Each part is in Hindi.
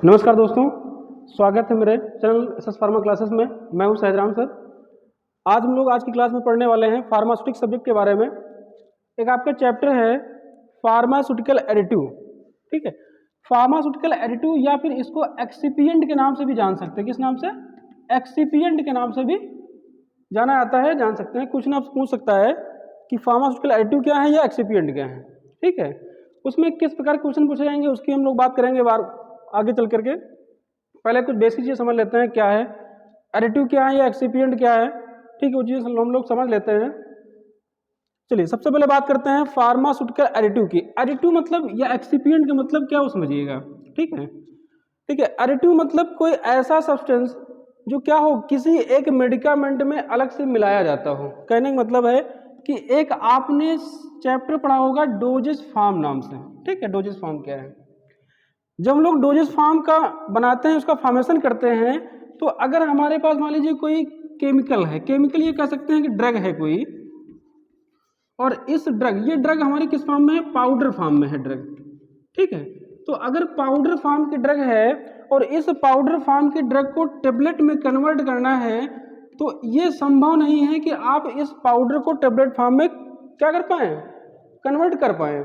नमस्कार दोस्तों, स्वागत है मेरे चैनल एसएस फार्मा क्लासेस में। मैं हूं सहजराम सर। आज हम लोग आज की क्लास में पढ़ने वाले हैं फार्मास्यूटिक सब्जेक्ट के बारे में। एक आपका चैप्टर है फार्मास्यूटिकल एडिटिव। ठीक है, फार्मास्यूटिकल एडिटिव या फिर इसको एक्सिपिएंट के नाम से भी जान सकते हैं। किस नाम से? एक्सिपिएंट के नाम से भी जाना जाता है, जान सकते हैं। क्वेश्चन आपसे पूछ सकता है कि फार्मास्यूटिकल एडिटिव क्या है या एक्सिपिएंट क्या है। ठीक है, उसमें किस प्रकार के क्वेश्चन पूछे जाएंगे उसकी हम लोग बात करेंगे आगे चल करके। पहले कुछ बेसिक चीज़ समझ लेते हैं, क्या है एडिटिव, क्या है या एक्सिपिएंट क्या है। ठीक है, वो चीज़ हम लोग समझ लेते हैं। चलिए सबसे पहले बात करते हैं फार्मास्यूटिकल एडिटिव की। एडिटिव मतलब या एक्सिपिएंट का मतलब क्या वो समझिएगा। ठीक है, ठीक है। एडिटिव मतलब कोई ऐसा सब्सटेंस जो क्या हो, किसी एक मेडिकामेंट में अलग से मिलाया जाता हो। कहने का मतलब है कि एक आपने चैप्टर पढ़ा होगा डोजेस फॉर्म नाम से। ठीक है, डोजेस फॉर्म क्या है? जब हम लोग डोजेस फॉर्म का बनाते हैं, उसका फॉर्मेशन करते हैं, तो अगर हमारे पास मान लीजिए कोई केमिकल है, केमिकल ये कह सकते हैं कि ड्रग है कोई, और इस ये ड्रग हमारी किस फॉर्म में है? पाउडर फॉर्म में है ड्रग। ठीक है, तो अगर पाउडर फॉर्म की ड्रग है और इस पाउडर फॉर्म की ड्रग को टेबलेट में कन्वर्ट करना है, तो ये संभव नहीं है कि आप इस पाउडर को टेबलेट फॉर्म में क्या कर पाए? कन्वर्ट कर पाए।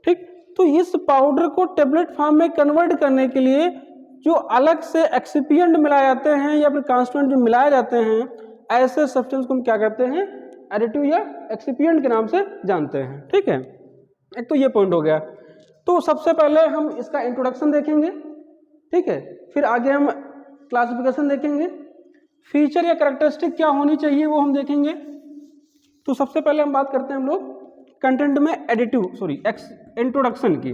ठीक, तो इस पाउडर को टेबलेट फॉर्म में कन्वर्ट करने के लिए जो अलग से एक्सिपिएंट मिलाए जाते हैं या फिर कॉन्स्टिट्यूएंट जो मिलाए जाते हैं, ऐसे सब्सटेंस को हम क्या कहते हैं? एडिटिव या एक्सिपिएंट के नाम से जानते हैं। ठीक है, एक तो ये पॉइंट हो गया। तो सबसे पहले हम इसका इंट्रोडक्शन देखेंगे। ठीक है, फिर आगे हम क्लासिफिकेशन देखेंगे, फीचर या कैरेक्टरिस्टिक क्या होनी चाहिए वो हम देखेंगे। तो सबसे पहले हम बात करते हैं हम लोग कंटेंट में इंट्रोडक्शन की।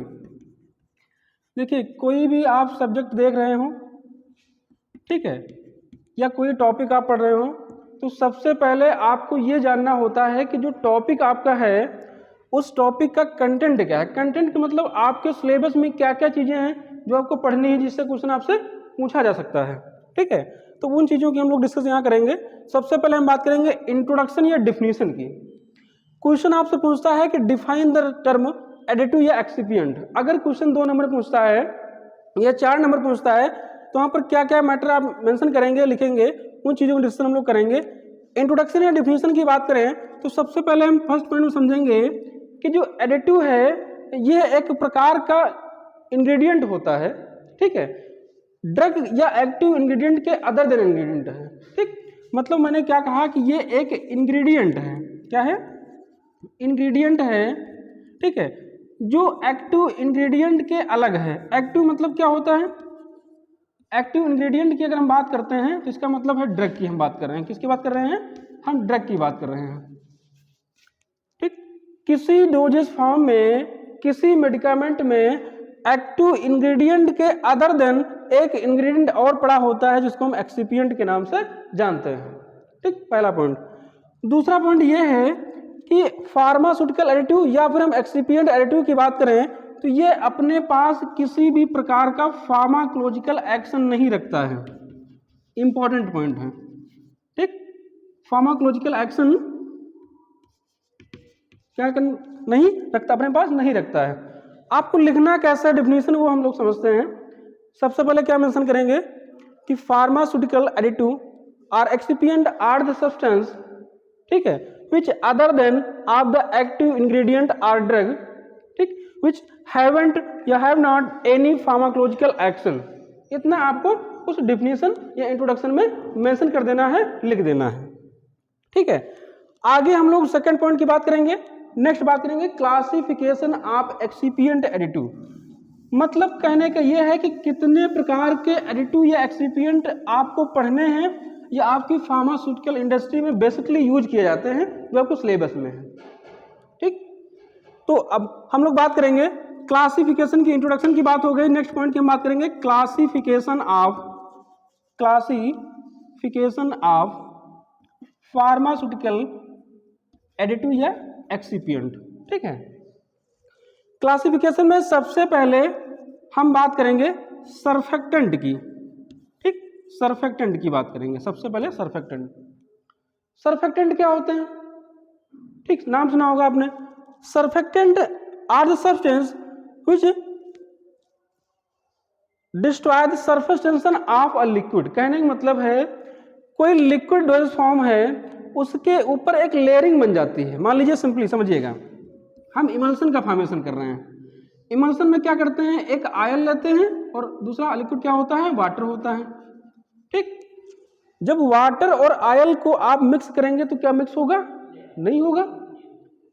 देखिए, कोई भी आप सब्जेक्ट देख रहे हो, ठीक है, या कोई टॉपिक आप पढ़ रहे हो, तो सबसे पहले आपको ये जानना होता है कि जो टॉपिक आपका है उस टॉपिक का कंटेंट क्या है। कंटेंट का मतलब आपके सिलेबस में क्या क्या चीज़ें हैं जो आपको पढ़नी है, जिससे क्वेश्चन आपसे पूछा जा सकता है। ठीक है, तो उन चीज़ों की हम लोग डिस्कस यहाँ करेंगे। सबसे पहले हम बात करेंगे इंट्रोडक्शन या डिफिनीशन की। क्वेश्चन आपसे पूछता है कि डिफाइन द टर्म एडिटिव या एक्सिपिएंट। अगर क्वेश्चन 2 नंबर पूछता है या 4 नंबर पूछता है, तो वहाँ पर क्या क्या मैटर आप मेंशन करेंगे, लिखेंगे, उन चीज़ों को डिस्कशन हम लोग करेंगे। इंट्रोडक्शन या डिफिनीशन की बात करें तो सबसे पहले हम फर्स्ट पॉइंट में समझेंगे कि जो एडिटिव है ये एक प्रकार का इंग्रेडिएंट होता है। ठीक है, ड्रग या एक्टिव इंग्रेडिएंट के अदर देन इंग्रेडिएंट है। ठीक, मतलब मैंने क्या कहा कि ये एक इंग्रेडिएंट है। क्या है? इंग्रेडिएंट है। ठीक है, जो एक्टिव इंग्रेडिएंट के अलग है। एक्टिव मतलब क्या होता है? एक्टिव इंग्रेडिएंट की अगर हम बात करते हैं तो इसका मतलब है ड्रग की हम बात कर रहे हैं। किसकी बात कर रहे हैं? हम ड्रग की बात कर रहे हैं। ठीक, किसी डोजेस फॉर्म में, किसी मेडिकामेंट में एक्टिव इंग्रेडिएंट के अदर देन एक इंग्रेडिएंट और पड़ा होता है जिसको हम एक्सिपिएंट के नाम से जानते हैं। ठीक, पहला पॉइंट। दूसरा पॉइंट ये है कि फार्मास्यूटिकल एडिटिव या फिर हम एक्सिपिएंट एडिटिव की बात करें तो ये अपने पास किसी भी प्रकार का फार्माकोलॉजिकल एक्शन नहीं रखता है। इंपॉर्टेंट पॉइंट है। ठीक, फार्माकोलॉजिकल एक्शन क्या नहीं रखता, अपने पास नहीं रखता है। आपको लिखना कैसा है डिफिनीशन वो हम लोग समझते हैं। सबसे पहले क्या मेंशन करेंगे कि pharmaceutical additive or excipient are the substance, ठीक है, which other than of the active ingredient or drug, ठीक, which haven't या have not any pharmacological action। इतना आपको उस डिफिनीशन या इंट्रोडक्शन में मेंशन कर देना है, लिख देना है। ठीक है, आगे हम लोग सेकंड पॉइंट की बात करेंगे। नेक्स्ट बात करेंगे क्लासिफिकेशन ऑफ एक्सिपिएंट एडिटिव। मतलब कहने का यह है कि कितने प्रकार के एडिटिव या एक्सिपिएंट आपको पढ़ने हैं या आपकी फार्मास्यूटिकल इंडस्ट्री में बेसिकली यूज किए जाते हैं जो आपको सिलेबस में है। ठीक, तो अब हम लोग बात करेंगे क्लासिफिकेशन की। इंट्रोडक्शन की बात हो गई। नेक्स्ट पॉइंट की हम बात करेंगे क्लासिफिकेशन ऑफ फार्मास्यूटिकल एडिटिव या एक्सिपिएंट। ठीक है, क्लासिफिकेशन में सबसे पहले हम बात करेंगे सर्फेक्टेंट की। ठीक, सर्फेक्टेंट की बात करेंगे सबसे पहले। सर्फेक्टेंट क्या होते हैं? ठीक, नाम सुना होगा आपने। Surfactant are the substance which destroy the surface tension of a liquid, कहने का मतलब है कोई लिक्विड डोज फॉर्म है उसके ऊपर एक लेयरिंग बन जाती है। मान लीजिए सिंपली समझिएगा, हम इमल्शन का फॉर्मेशन कर रहे हैं। इमल्शन में क्या करते हैं, एक आयल लेते हैं और दूसरा लिक्विड क्या होता है, वाटर होता है। ठीक, जब वाटर और आयल को आप मिक्स करेंगे तो क्या मिक्स होगा, नहीं होगा।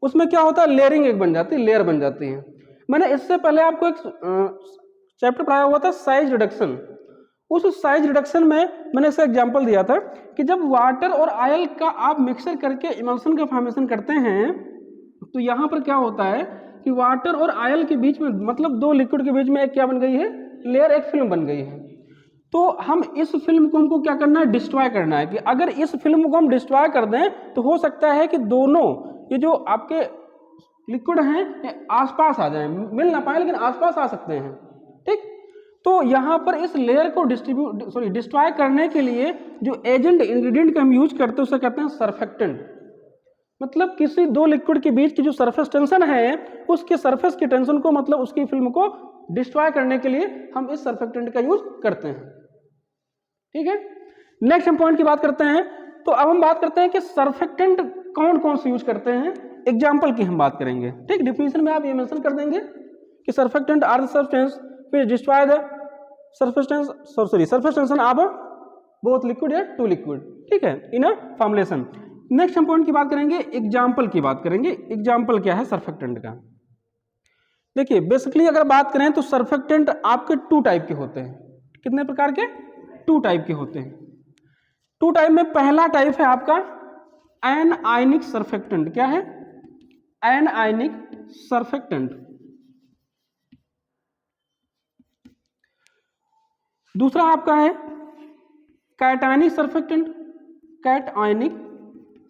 उसमें क्या होता है, लेयरिंग एक बन जाती है, लेयर बन जाती है। मैंने इससे पहले आपको एक चैप्टर पढ़ाया हुआ था साइज रिडक्शन। उस साइज रिडक्शन में मैंने इसका एग्जांपल दिया था कि जब वाटर और आयल का आप मिक्सर करके इमल्शन का फॉर्मेशन करते हैं तो यहाँ पर क्या होता है कि वाटर और आयल के बीच में, मतलब दो लिक्विड के बीच में एक क्या बन गई है, लेयर, एक फिल्म बन गई है। तो हम इस फिल्म को हमको क्या करना है, डिस्ट्रॉय करना है। कि अगर इस फिल्म को हम डिस्ट्रॉय कर दें तो हो सकता है कि दोनों ये जो आपके लिक्विड हैं ये आसपास आ जाएं, मिल ना पाए लेकिन आसपास आ सकते हैं। ठीक, तो यहाँ पर इस लेयर को डिस्ट्रॉय करने के लिए जो एजेंट इंग्रेडिएंट का हम यूज करते हैं उसे कहते हैं सरफेक्टेंट। मतलब किसी दो लिक्विड के बीच की जो सरफेस टेंशन है उसके सरफेस की टेंशन को, मतलब उसकी फिल्म को डिस्ट्रॉय करने के लिए हम इस सरफेक्टेंट का यूज करते हैं। ठीक है, नेक्स्ट हम पॉइंट की बात करते हैं। तो अब हम बात करते हैं कि सरफेक्टेंट कौन कौन से यूज करते हैं, एग्जाम्पल की हम बात करेंगे। ठीक, डिफिनेशन में आप ये मेंशन कर देंगे कि surfactant are the substance which destroy the surface tension of both liquid या टू लिक्विड। ठीक है, इन अ फॉर्मुलेशन। नेक्स्ट हम पॉइंट की बात करेंगे, एग्जाम्पल की बात करेंगे। एग्जाम्पल क्या है सरफेक्टेंट का, देखिए बेसिकली अगर बात करें तो सरफेक्टेंट आपके टू टाइप के होते हैं। कितने प्रकार के, टू टाइप के होते हैं। टू टाइप में पहला टाइप है आपका एनायनिक सरफेक्टेंट। क्या है, एनायनिक सरफेक्टेंट। दूसरा आपका है कैटायनिक सरफेक्टेंट, कैटायनिक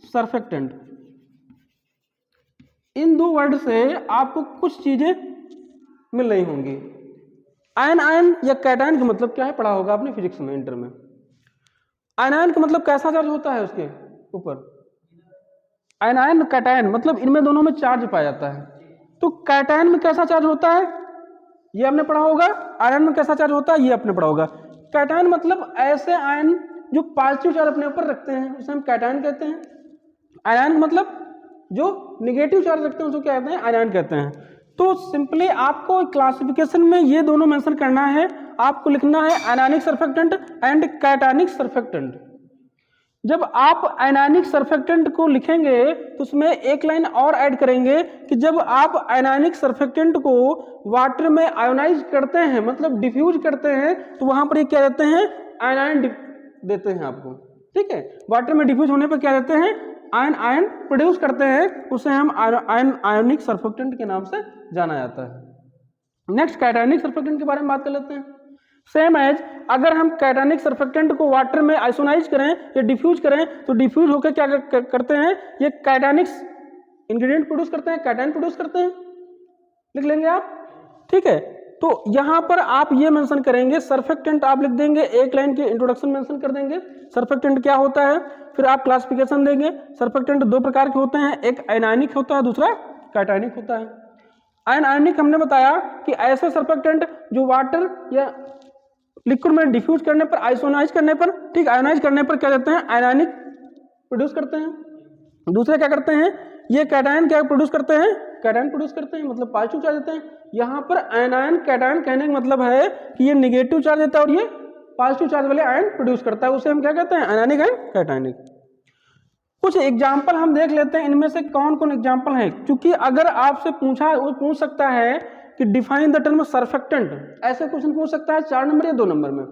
सरफेक्टेंट। इन दो वर्ड से आपको कुछ चीजें मिल रही होंगी। आयन या कैटायन का मतलब क्या है, पढ़ा होगा आपने फिजिक्स में, इंटर में। आयन का मतलब कैसा चार्ज होता है उसके ऊपर, आयन कैटायन मतलब इनमें दोनों में चार्ज पाया जाता है। तो कैटायन में कैसा चार्ज होता है ये आपने पढ़ा होगा, आयन में कैसा चार्ज होता है ये आपने पढ़ा होगा। कैटायन मतलब ऐसे आयन जो पॉजिटिव चार्ज अपने ऊपर रखते हैं उसे हम कैटायन कहते हैं। आयन मतलब जो निगेटिव चार्ज रखते हैं उसको क्या कहते हैं, आयन कहते हैं। तो सिंपली आपको क्लासिफिकेशन में ये दोनों मेंशन करना है। आपको लिखना है आयनिक सरफेक्टेंट एंड कैटायनिक सरफेक्टेंट। जब आप आयनिक सरफेक्टेंट को लिखेंगे तो उसमें एक लाइन और ऐड करेंगे कि जब आप आयनिक सरफेक्टेंट को वाटर में आयोनाइज करते हैं, मतलब डिफ्यूज करते हैं, तो वहां पर ये क्या देते हैं, आयन देते हैं आपको। ठीक है, वाटर में डिफ्यूज होने पर क्या देते हैं, आयन प्रोड्यूस करते हैं, उसे हम आयनिक सरफेक्टेंट के नाम से जाना जाता है। नेक्स्ट कैटायनिक सरफेक्टेंट के बारे में बात कर लेते हैं। सेम एज अगर हम कैटायनिक सरफेक्टेंट को वाटर में आइसोनाइज करें या डिफ्यूज करें तो डिफ्यूज होकर क्या करते हैं, ये कैटायनिक इंग्रेडिएंट प्रोड्यूस करते हैं, कैटायन प्रोड्यूस करते हैं। लिख लेंगे आप। ठीक है, तो यहां पर आप ये मेंशन करेंगे सरफेक्टेंट, आप लिख देंगे, एक लाइन के इंट्रोडक्शन मेंशन कर देंगे सरफेक्टेंट क्या होता है, फिर आप क्लासिफिकेशन देंगे। सरफेक्टेंट दो प्रकार के होते हैं, एक आयनिक होता है, दूसरा कैटायनिक होता है। आयनिक हमने बताया कि ऐसे सरफेक्टेंट जो वाटर या लिक्विड में डिफ्यूज करने पर, आइसोनाइज करने पर, ठीक, आयोनाइज करने पर क्या देते हैं, आयनिक प्रोड्यूस करते हैं। दूसरे क्या करते हैं, ये कैटायन क्या प्रोड्यूस करते हैं, कैटायन प्रोड्यूस करते हैं, मतलब पॉजिटिव चार्ज देते हैं। यहाँ पर आयन कैटायन कहने का मतलब है कि ये निगेटिव चार्ज देता है और ये पॉजिटिव चार्ज वाले आयन प्रोड्यूस करता है, उसे हम क्या कहते हैं, आयनिक एंड कैटायनिक। कुछ एग्जाम्पल हम देख लेते हैं, इनमें से कौन कौन एग्जाम्पल है, क्योंकि अगर आपसे पूछ सकता है कि डिफाइन द टर्म सरफेक्टेंट, ऐसे क्वेश्चन पूछ सकता है 4 नंबर या 2 नंबर में।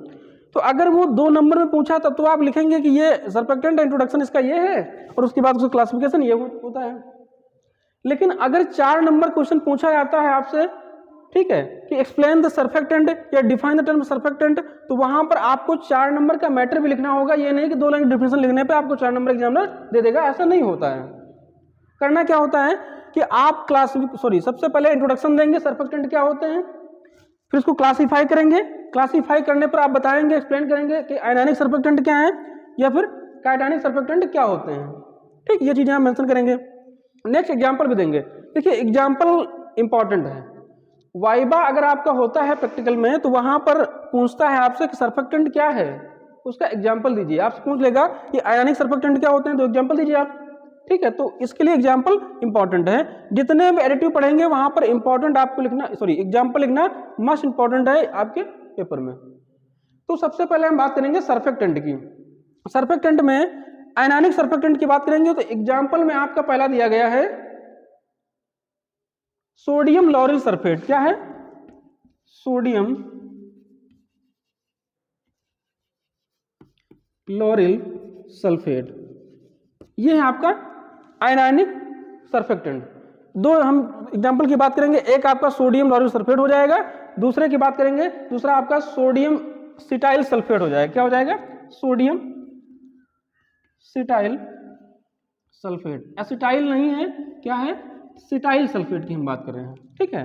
तो अगर वो 2 नंबर में पूछा तब तो आप लिखेंगे कि ये सरफेक्टेंट इंट्रोडक्शन इसका ये है और उसके बाद उसका क्लासिफिकेशन ये होता है। लेकिन अगर 4 नंबर क्वेश्चन पूछा जाता है आपसे, ठीक है, कि एक्सप्लेन द सरफेक्टेंट या डिफाइन द टर्म सरफेक्टेंट, तो वहां पर आपको 4 नंबर का मैटर भी लिखना होगा। ये नहीं कि 2 लाइन डिफिनेशन लिखने पे आपको 4 नंबर एग्जामिनर दे देगा, ऐसा नहीं होता है। करना क्या होता है कि आप सबसे पहले इंट्रोडक्शन देंगे, सरफेक्टेंट क्या होते हैं, फिर इसको क्लासीफाई करेंगे। क्लासीफाई करने पर आप बताएंगे, एक्सप्लेन करेंगे कि आयनिक सरफेक्टेंट क्या है या फिर कैटायनिक सरफेक्टेंट क्या होते हैं। ठीक, ये चीजें हम मेंशन करेंगे। नेक्स्ट एग्जांपल भी देंगे। देखिए एग्जांपल इंपॉर्टेंट है, वाइबा अगर आपका होता है प्रैक्टिकल में तो वहां पर पूछता है आपसे कि सर्फेक्टेंट क्या है, उसका एग्जाम्पल दीजिए। आपसे पूछ लेगा कि आयनिक सर्फेक्टेंट क्या होते हैं, तो एग्जाम्पल दीजिए आप। ठीक है, तो इसके लिए एग्जाम्पल इंपॉर्टेंट है। जितने भी एडिटिव पढ़ेंगे वहां पर इंपॉर्टेंट आपको लिखना, सॉरी एग्जाम्पल लिखना मस्ट इंपॉर्टेंट है आपके पेपर में। तो सबसे पहले हम बात करेंगे सर्फेक्टेंट की। सर्फेक्टेंट में आयनिक सर्फेक्टेंट की बात करेंगे तो एग्जाम्पल में आपका पहला दिया गया है सोडियम लॉरिल सल्फेट। क्या है? सोडियम लॉरिल सल्फेट, ये है आपका आयनाइनिक सर्फेक्टेंट। दो हम एग्जांपल की बात करेंगे, एक आपका सोडियम लॉरिल सल्फेट हो जाएगा, दूसरे की बात करेंगे दूसरा आपका सोडियम सिटाइल सल्फेट हो जाएगा। क्या हो जाएगा? Sodium cetyl sulphate. एसिटाइल नहीं है, क्या है? सिटाइल सल्फेट की हम बात कर रहे हैं। ठीक है,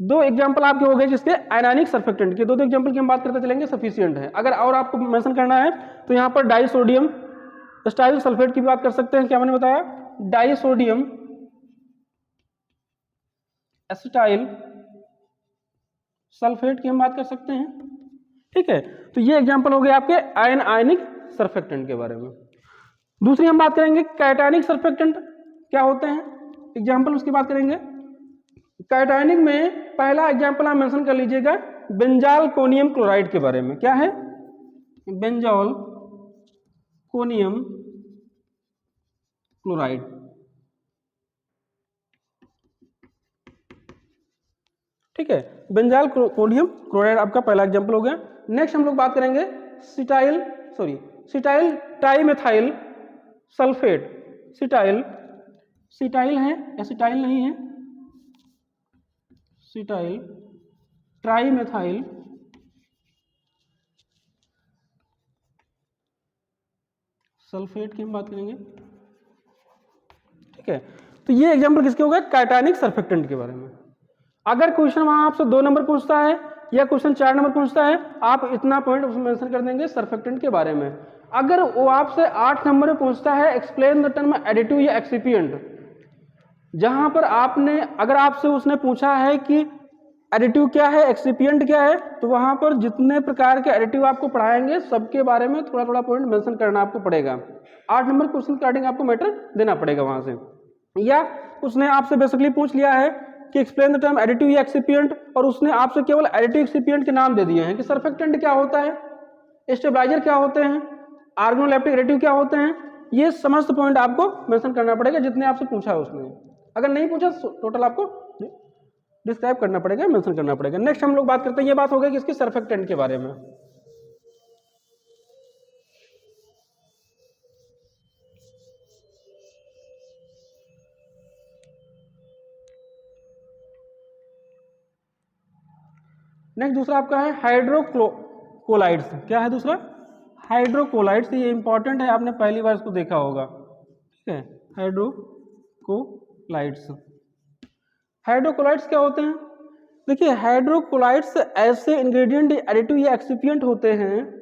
दो एग्जांपल आपके हो गए जिसके आयनाइनिक सर्फेक्टेंट के। दो एग्जांपल की हम बात करते चलेंगे, सफिशिएंट है। अगर और आपको मेंशन करना है तो यहाँ पर डाई सोडियम स्टाइल सल्फेट की बात कर सकते हैं। क्या मैंने बताया? डाई सोडियम एसिटाइल सल्फेट की हम बात कर सकते हैं। ठीक है, तो ये एग्जांपल हो गए आपके आयनिक सर्फेक्टेंट के बारे में। दूसरी हम बात करेंगे कैटायनिक सर्फेक्टेंट क्या होते हैं, एग्जांपल उसकी बात करेंगे। कैटायनिक में पहला एग्जांपल आप मेंशन कर लीजिएगा बेंजाल कोनियम क्लोराइड के बारे में। क्या है? Benzoyl conium chloride. ठीक है, बेंजाल कोनियम क्लोराइड आपका पहला एग्जांपल हो गया। नेक्स्ट हम लोग बात करेंगे सिटाइल ट्राइमेथाइल सल्फेट। सिटाइल है, एसिटाइल नहीं है। सिटाइल ट्राइमेथाइल सल्फेट की हम बात करेंगे। ठीक है, तो ये एग्जांपल किसके हो गए? कैटायनिक सर्फेक्टेंट के बारे में। अगर क्वेश्चन वहां आपसे 2 नंबर पूछता है या क्वेश्चन 4 नंबर पूछता है, आप इतना पॉइंट उसमें मेंशन कर देंगे सर्फेक्टेंट के बारे में। अगर वो आपसे 8 नंबर में पूछता है एक्सप्लेन द टर्म एडिटिव या एक्सिपिएंट, जहां पर अगर आपसे उसने पूछा है कि एडिटिव क्या है, एक्सिपिएंट क्या है, तो वहां पर जितने प्रकार के एडिटिव आपको पढ़ाएंगे सबके बारे में थोड़ा थोड़ा पॉइंट मेंशन करना आपको पड़ेगा। 8 नंबर क्वेश्चन स्टार्टिंग आपको मैटर देना पड़ेगा वहां से। या उसने आपसे बेसिकली पूछ लिया है कि एक्सप्लेन द टर्म एडिटिव या एक्सिपिएंट, और उसने आपसे केवल एडिटिव एक्सिपिएंट के नाम दे दिए हैं कि सर्फेक्टेंट क्या होता है, स्टेबलाइजर क्या होते हैं, ऑर्गेनोलेप्टिक एडिटिव क्या होते हैं। ये समस्त पॉइंट आपको मेंशन करना पड़ेगा जितने आपसे पूछा है उसने। अगर नहीं पूछा टोटल आपको डिस्क्राइब करना पड़ेगा, मेंशन करना पड़ेगा। नेक्स्ट हम लोग बात करते हैं, ये बात हो गई किसकी? सर्फेक्टेंट के बारे में। नेक्स्ट दूसरा आपका है हाइड्रोकोलाइड्स। क्या है दूसरा? हाइड्रोकोलाइड्स। ये इंपॉर्टेंट है, आपने पहली बार इसको देखा होगा। ठीक है, हाइड्रोकोलाइड्स। हाइड्रोकोलाइड्स क्या होते हैं? देखिए, हाइड्रोकोलाइड्स ऐसे इंग्रेडिएंट एडिटिव या एक्सिपिएंट होते हैं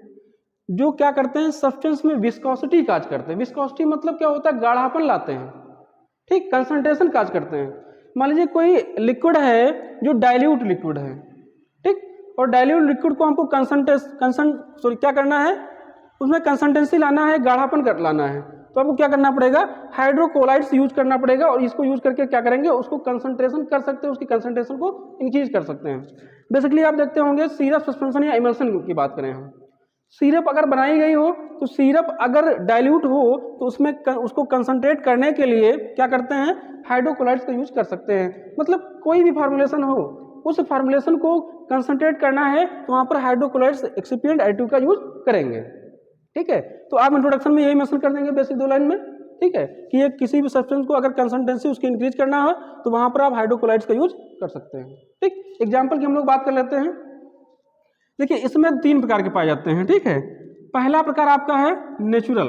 जो क्या करते हैं, सब्सटेंस में विस्कोसिटी काज करते हैं। विस्कोसिटी मतलब क्या होता है? गाढ़ापन लाते हैं। ठीक, कंसंट्रेशन काज करते हैं। मान लीजिए कोई लिक्विड है जो डाइल्यूट लिक्विड है, ठीक, और डाइल्यूट लिक्विड को हमको क्या करना है, उसमें कंसंटेंसी लाना है, गाढ़ापन लाना है, तो आपको क्या करना पड़ेगा? हाइड्रोकोलाइड्स यूज करना पड़ेगा। और इसको यूज करके क्या करेंगे, उसको कंसंट्रेशन कर सकते हैं, उसकी कंसंट्रेशन को इंक्रीज कर सकते हैं। बेसिकली आप देखते होंगे सिरप सस्पेंशन या इमल्शन की बात करें हम, सिरप अगर बनाई गई हो तो सिरप अगर डाइल्यूट हो तो उसमें उसको कंसंट्रेट करने के लिए क्या करते हैं, हाइड्रोकोलाइड्स का यूज कर सकते हैं। मतलब कोई भी फार्मूलेशन हो, उस फार्मूलेशन को कंसंट्रेट करना है तो वहां पर हाइड्रोकोलाइड्स एक्सिपिएंट एडिटिव का यूज करेंगे। ठीक है, तो आप इंट्रोडक्शन में यही मेंशन कर देंगे बेसिक 2 लाइन में। ठीक है, कि ये किसी भी सब्सटेंस को अगर कंसंटेंसी उसकी इंक्रीज करना हो तो वहां पर आप हाइड्रोकोलाइड्स का यूज कर सकते हैं। ठीक, एग्जाम्पल की हम लोग बात कर लेते हैं। देखिए, इसमें 3 प्रकार के पाए जाते हैं। ठीक है, पहला प्रकार आपका है नेचुरल।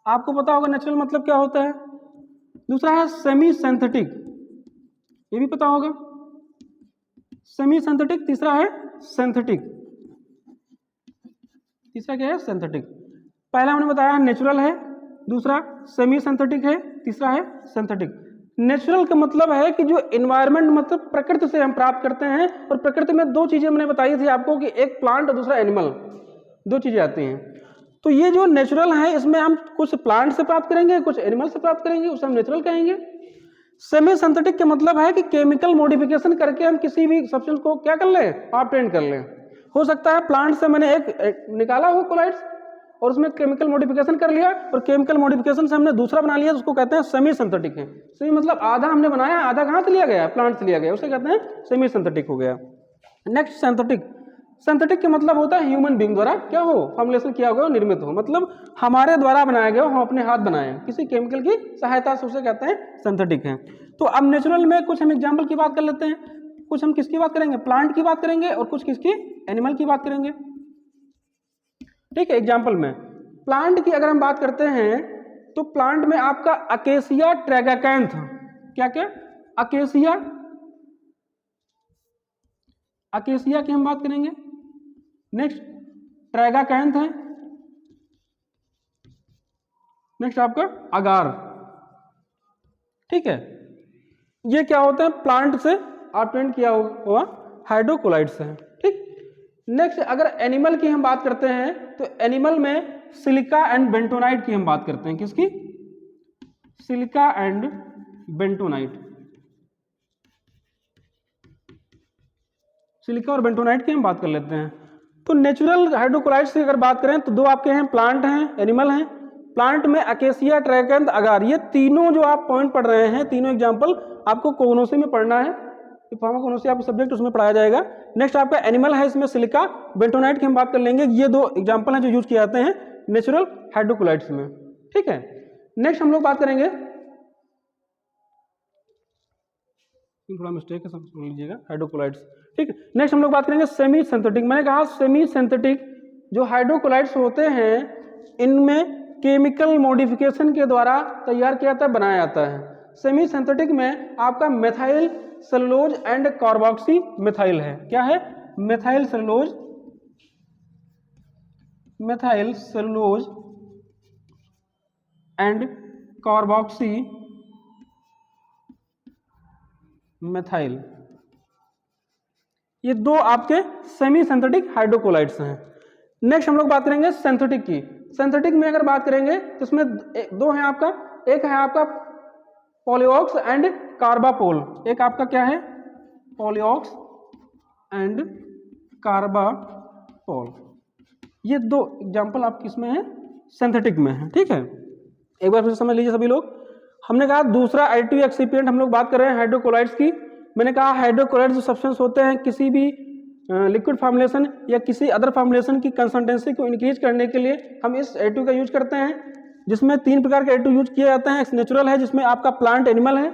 आपको पता होगा नेचुरल मतलब क्या होता है। दूसरा है सेमी सिंथेटिक, ये भी पता होगा, सेमी सिंथेटिक। तीसरा है सिंथेटिक। तीसरा क्या है? सिंथेटिक। पहला हमने बताया नेचुरल है, दूसरा सेमी सिंथेटिक है, तीसरा है सिंथेटिक। नेचुरल का मतलब है कि जो इन्वायरमेंट मतलब प्रकृति से हम प्राप्त करते हैं, और प्रकृति में दो चीजें हमने बताई थी आपको कि एक प्लांट और दूसरा एनिमल, दो चीजें आती हैं। तो ये जो नेचुरल है इसमें हम कुछ प्लांट से प्राप्त करेंगे, कुछ एनिमल से प्राप्त करेंगे, उसे हम नेचुरल कहेंगे। सेमी सिंथेटिक का मतलब है कि केमिकल मॉडिफिकेशन करके हम किसी भी सब्सटेंस को क्या कर लें, ऑब्टेन कर लें। हो सकता है प्लांट से मैंने एक निकाला हो कोलाइड्स और उसमें केमिकल मॉडिफिकेशन कर लिया, और केमिकल मॉडिफिकेशन से हमने दूसरा बना लिया, तो उसको कहते हैं सेमी सिंथेटिक है। सेमी मतलब आधा हमने बनाया, आधा कहाँ से लिया गया, प्लांट से लिया गया, उसे कहते हैं सेमी सिंथेटिक हो गया। Next synthetic. सिंथेटिक का मतलब होता है ह्यूमन बीइंग द्वारा क्या हो, फॉर्मुलेशन किया हुआ, निर्मित हो, मतलब हमारे द्वारा बनाया गया हो, हम अपने हाथ बनाए किसी केमिकल की सहायता से, उसे कहते हैं सिंथेटिक है। तो अब नेचुरल में कुछ हम एग्जाम्पल की बात कर लेते हैं, कुछ हम किसकी बात करेंगे, प्लांट की बात करेंगे, और कुछ किसकी, एनिमल की बात करेंगे। ठीक है, एग्जाम्पल में प्लांट की अगर हम बात करते हैं तो प्लांट में आपका अकेसिया ट्रैगाकैंथ, क्या क्या, अकेसिया, अकेसिया की हम बात करेंगे। नेक्स्ट ट्रैगाकैंथ है, नेक्स्ट आपका अगार। ठीक है, ये क्या होते हैं, प्लांट से ऑब्टेन किया हुआ हाइड्रोकोलाइड्स है। ठीक, नेक्स्ट अगर एनिमल की हम बात करते हैं तो एनिमल में सिलिका एंड बेंटोनाइट की हम बात करते हैं, किसकी, सिलिका एंड बेंटोनाइट, सिलिका और बेंटोनाइट की हम बात कर लेते हैं। तो नेचुरल हाइड्रोकोलाइड्स की अगर बात करें तो दो आपके हैं, प्लांट हैं, एनिमल हैं। प्लांट में अकेसिया, ट्रैगैंथ, अगार, ये तीनों जो आप पॉइंट पढ़ रहे हैं, तीनों एग्जांपल आपको कोगनोसी में पढ़ना है, फार्माकोगनोसी आपका सब्जेक्ट उसमें पढ़ाया जाएगा। नेक्स्ट आपका एनिमल है, इसमें सिलिका, बेंटोनाइट की हम बात कर लेंगे। ये दो एग्जांपल हैं जो यूज किए जाते हैं नेचुरल हाइड्रोकोलाइड्स में। ठीक है, नेक्स्ट हम लोग बात करेंगे, थोड़ा मिस्टेक है, समझ लीजिएगा, हाइड्रोकोलाइड्स। ठीक है, नेक्स्ट हम लोग बात करेंगे सेमी सिंथेटिक। मैंने कहा सेमी सिंथेटिक जो हाइड्रोकोलाइड्स होते हैं इनमें केमिकल मॉडिफिकेशन के द्वारा तैयार किया जाता है, बनाया जाता है। सेमी सिंथेटिक में आपका methyl cellulose and carboxy methyl है, क्या है, methyl cellulose, methyl cellulose and carboxy methyl, ये दो आपके सेमी सिंथेटिक हाइड्रोकोलाइड्स हैं। नेक्स्ट हम लोग बात करेंगे सिंथेटिक की। सिंथेटिक में अगर बात करेंगे तो इसमें दो हैं आपका, एक है आपका पॉलीऑक्स एंड कार्बापोल, एक आपका क्या है, पॉलीऑक्स एंड कार्बापोल। ये दो एग्जांपल आप किसमें हैं, सिंथेटिक में है। ठीक है, एक बार फिर समझ लीजिए सभी लोग। हमने कहा दूसरा एडिटिव एक्सिपिएंट, हम लोग बात कर रहे हैं हाइड्रोकोलाइड्स की। मैंने कहा हाइड्रोकोलाइड्स जो सब्सटेंस होते हैं किसी भी लिक्विड फॉर्मुलेशन या किसी अदर फॉर्मुलेशन की कंसिस्टेंसी को इंक्रीज करने के लिए हम इस एडिटिव का यूज करते हैं, जिसमें तीन प्रकार के एडिटिव यूज किए जाते हैं। नेचुरल है जिसमें आपका प्लांट एनिमल है,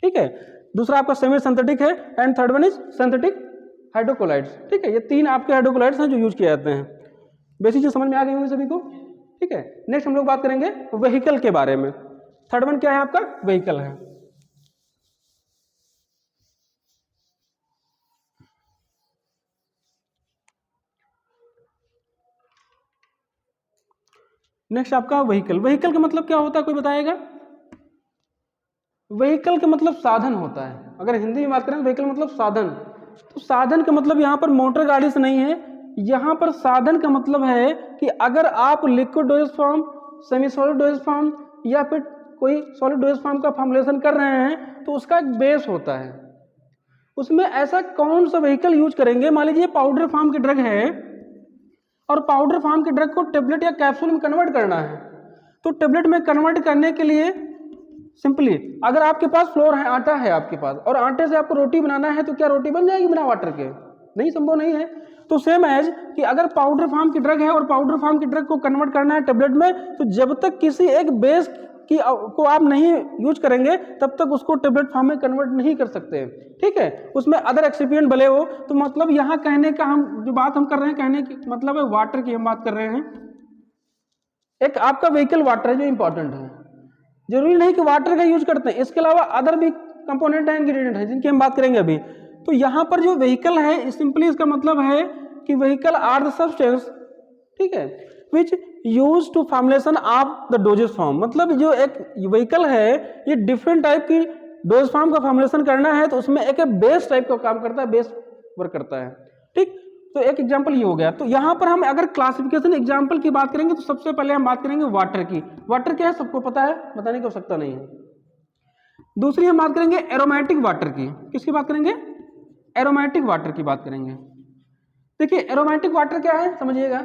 ठीक है, दूसरा आपका सेमी सिंथेटिक है, and third one is synthetic hydrocolloids. ठीक है, ये तीन आपके हाइड्रोकोलाइड्स हैं जो यूज किए जाते हैं। बेसिक चीज समझ में आ गई होंगी सभी को। ठीक है, नेक्स्ट हम लोग बात करेंगे व्हीकल के बारे में। थर्ड वन क्या है आपका, व्हीकल है। नेक्स्ट आपका व्हीकल। व्हीकल का मतलब क्या होता है, कोई बताएगा? व्हीकल का मतलब साधन होता है। अगर हिंदी में बात करें तो व्हीकल मतलब साधन। तो साधन का मतलब यहाँ पर मोटर गाड़ी से नहीं है, यहाँ पर साधन का मतलब है कि अगर आप liquid doses form, semi solid doses form या फिर कोई सॉलिड डोजेज फॉर्म का फॉर्मुलेशन कर रहे हैं तो उसका एक बेस होता है। उसमें ऐसा कौन सा व्हीकल यूज करेंगे, मान लीजिए पाउडर फॉर्म की ड्रग है और पाउडर फॉर्म के ड्रग को टेबलेट या कैप्सूल में कन्वर्ट करना है, तो टेबलेट में कन्वर्ट करने के लिए सिंपली अगर आपके पास फ्लोर है, आटा है आपके पास, और आटे से आपको रोटी बनाना है, तो क्या रोटी बन जाएगी बिना वाटर के? नहीं, संभव नहीं है। तो सेम एज कि अगर पाउडर फॉर्म की ड्रग है और पाउडर फॉर्म की ड्रग को कन्वर्ट करना है टेबलेट में, तो जब तक किसी एक बेस की को आप नहीं यूज करेंगे तब तक उसको टेबलेट फॉर्म में कन्वर्ट नहीं कर सकते। ठीक है, उसमें अदर एक्सिपिएंट भले हो। तो मतलब यहाँ कहने का हम जो बात हम कर रहे हैं, कहने की मतलब है वाटर की हम बात कर रहे हैं। एक आपका व्हीकल वाटर है जो इंपॉर्टेंट है, जरूरी नहीं कि वाटर का यूज करते हैं, इसके अलावा अदर भी कंपोनेंट है, इंग्रेडिएंट है, जिनकी हम बात करेंगे अभी। तो यहाँ पर जो व्हीकल है सिंपली इसका मतलब है कि व्हीकल आर द सब्सटेंस, ठीक है, which use to formulation of the dosage form, मतलब जो एक व्हीकल है ये डिफरेंट टाइप की डोज फॉर्म का फॉर्मुलेशन करना है तो उसमें एक बेस टाइप का काम करता है, बेस वर्क करता है। ठीक, तो एक एग्जांपल ये हो गया। तो यहाँ पर हम अगर क्लासिफिकेशन एग्जांपल की बात करेंगे तो सबसे पहले हम बात करेंगे वाटर की। वाटर क्या है सबको पता है, बताने की आवश्यकता नहीं है। दूसरी हम बात करेंगे एरोमेटिक वाटर की। किसकी बात करेंगे? एरोमेटिक वाटर की बात करेंगे। देखिए एरोमेटिक वाटर क्या है समझिएगा।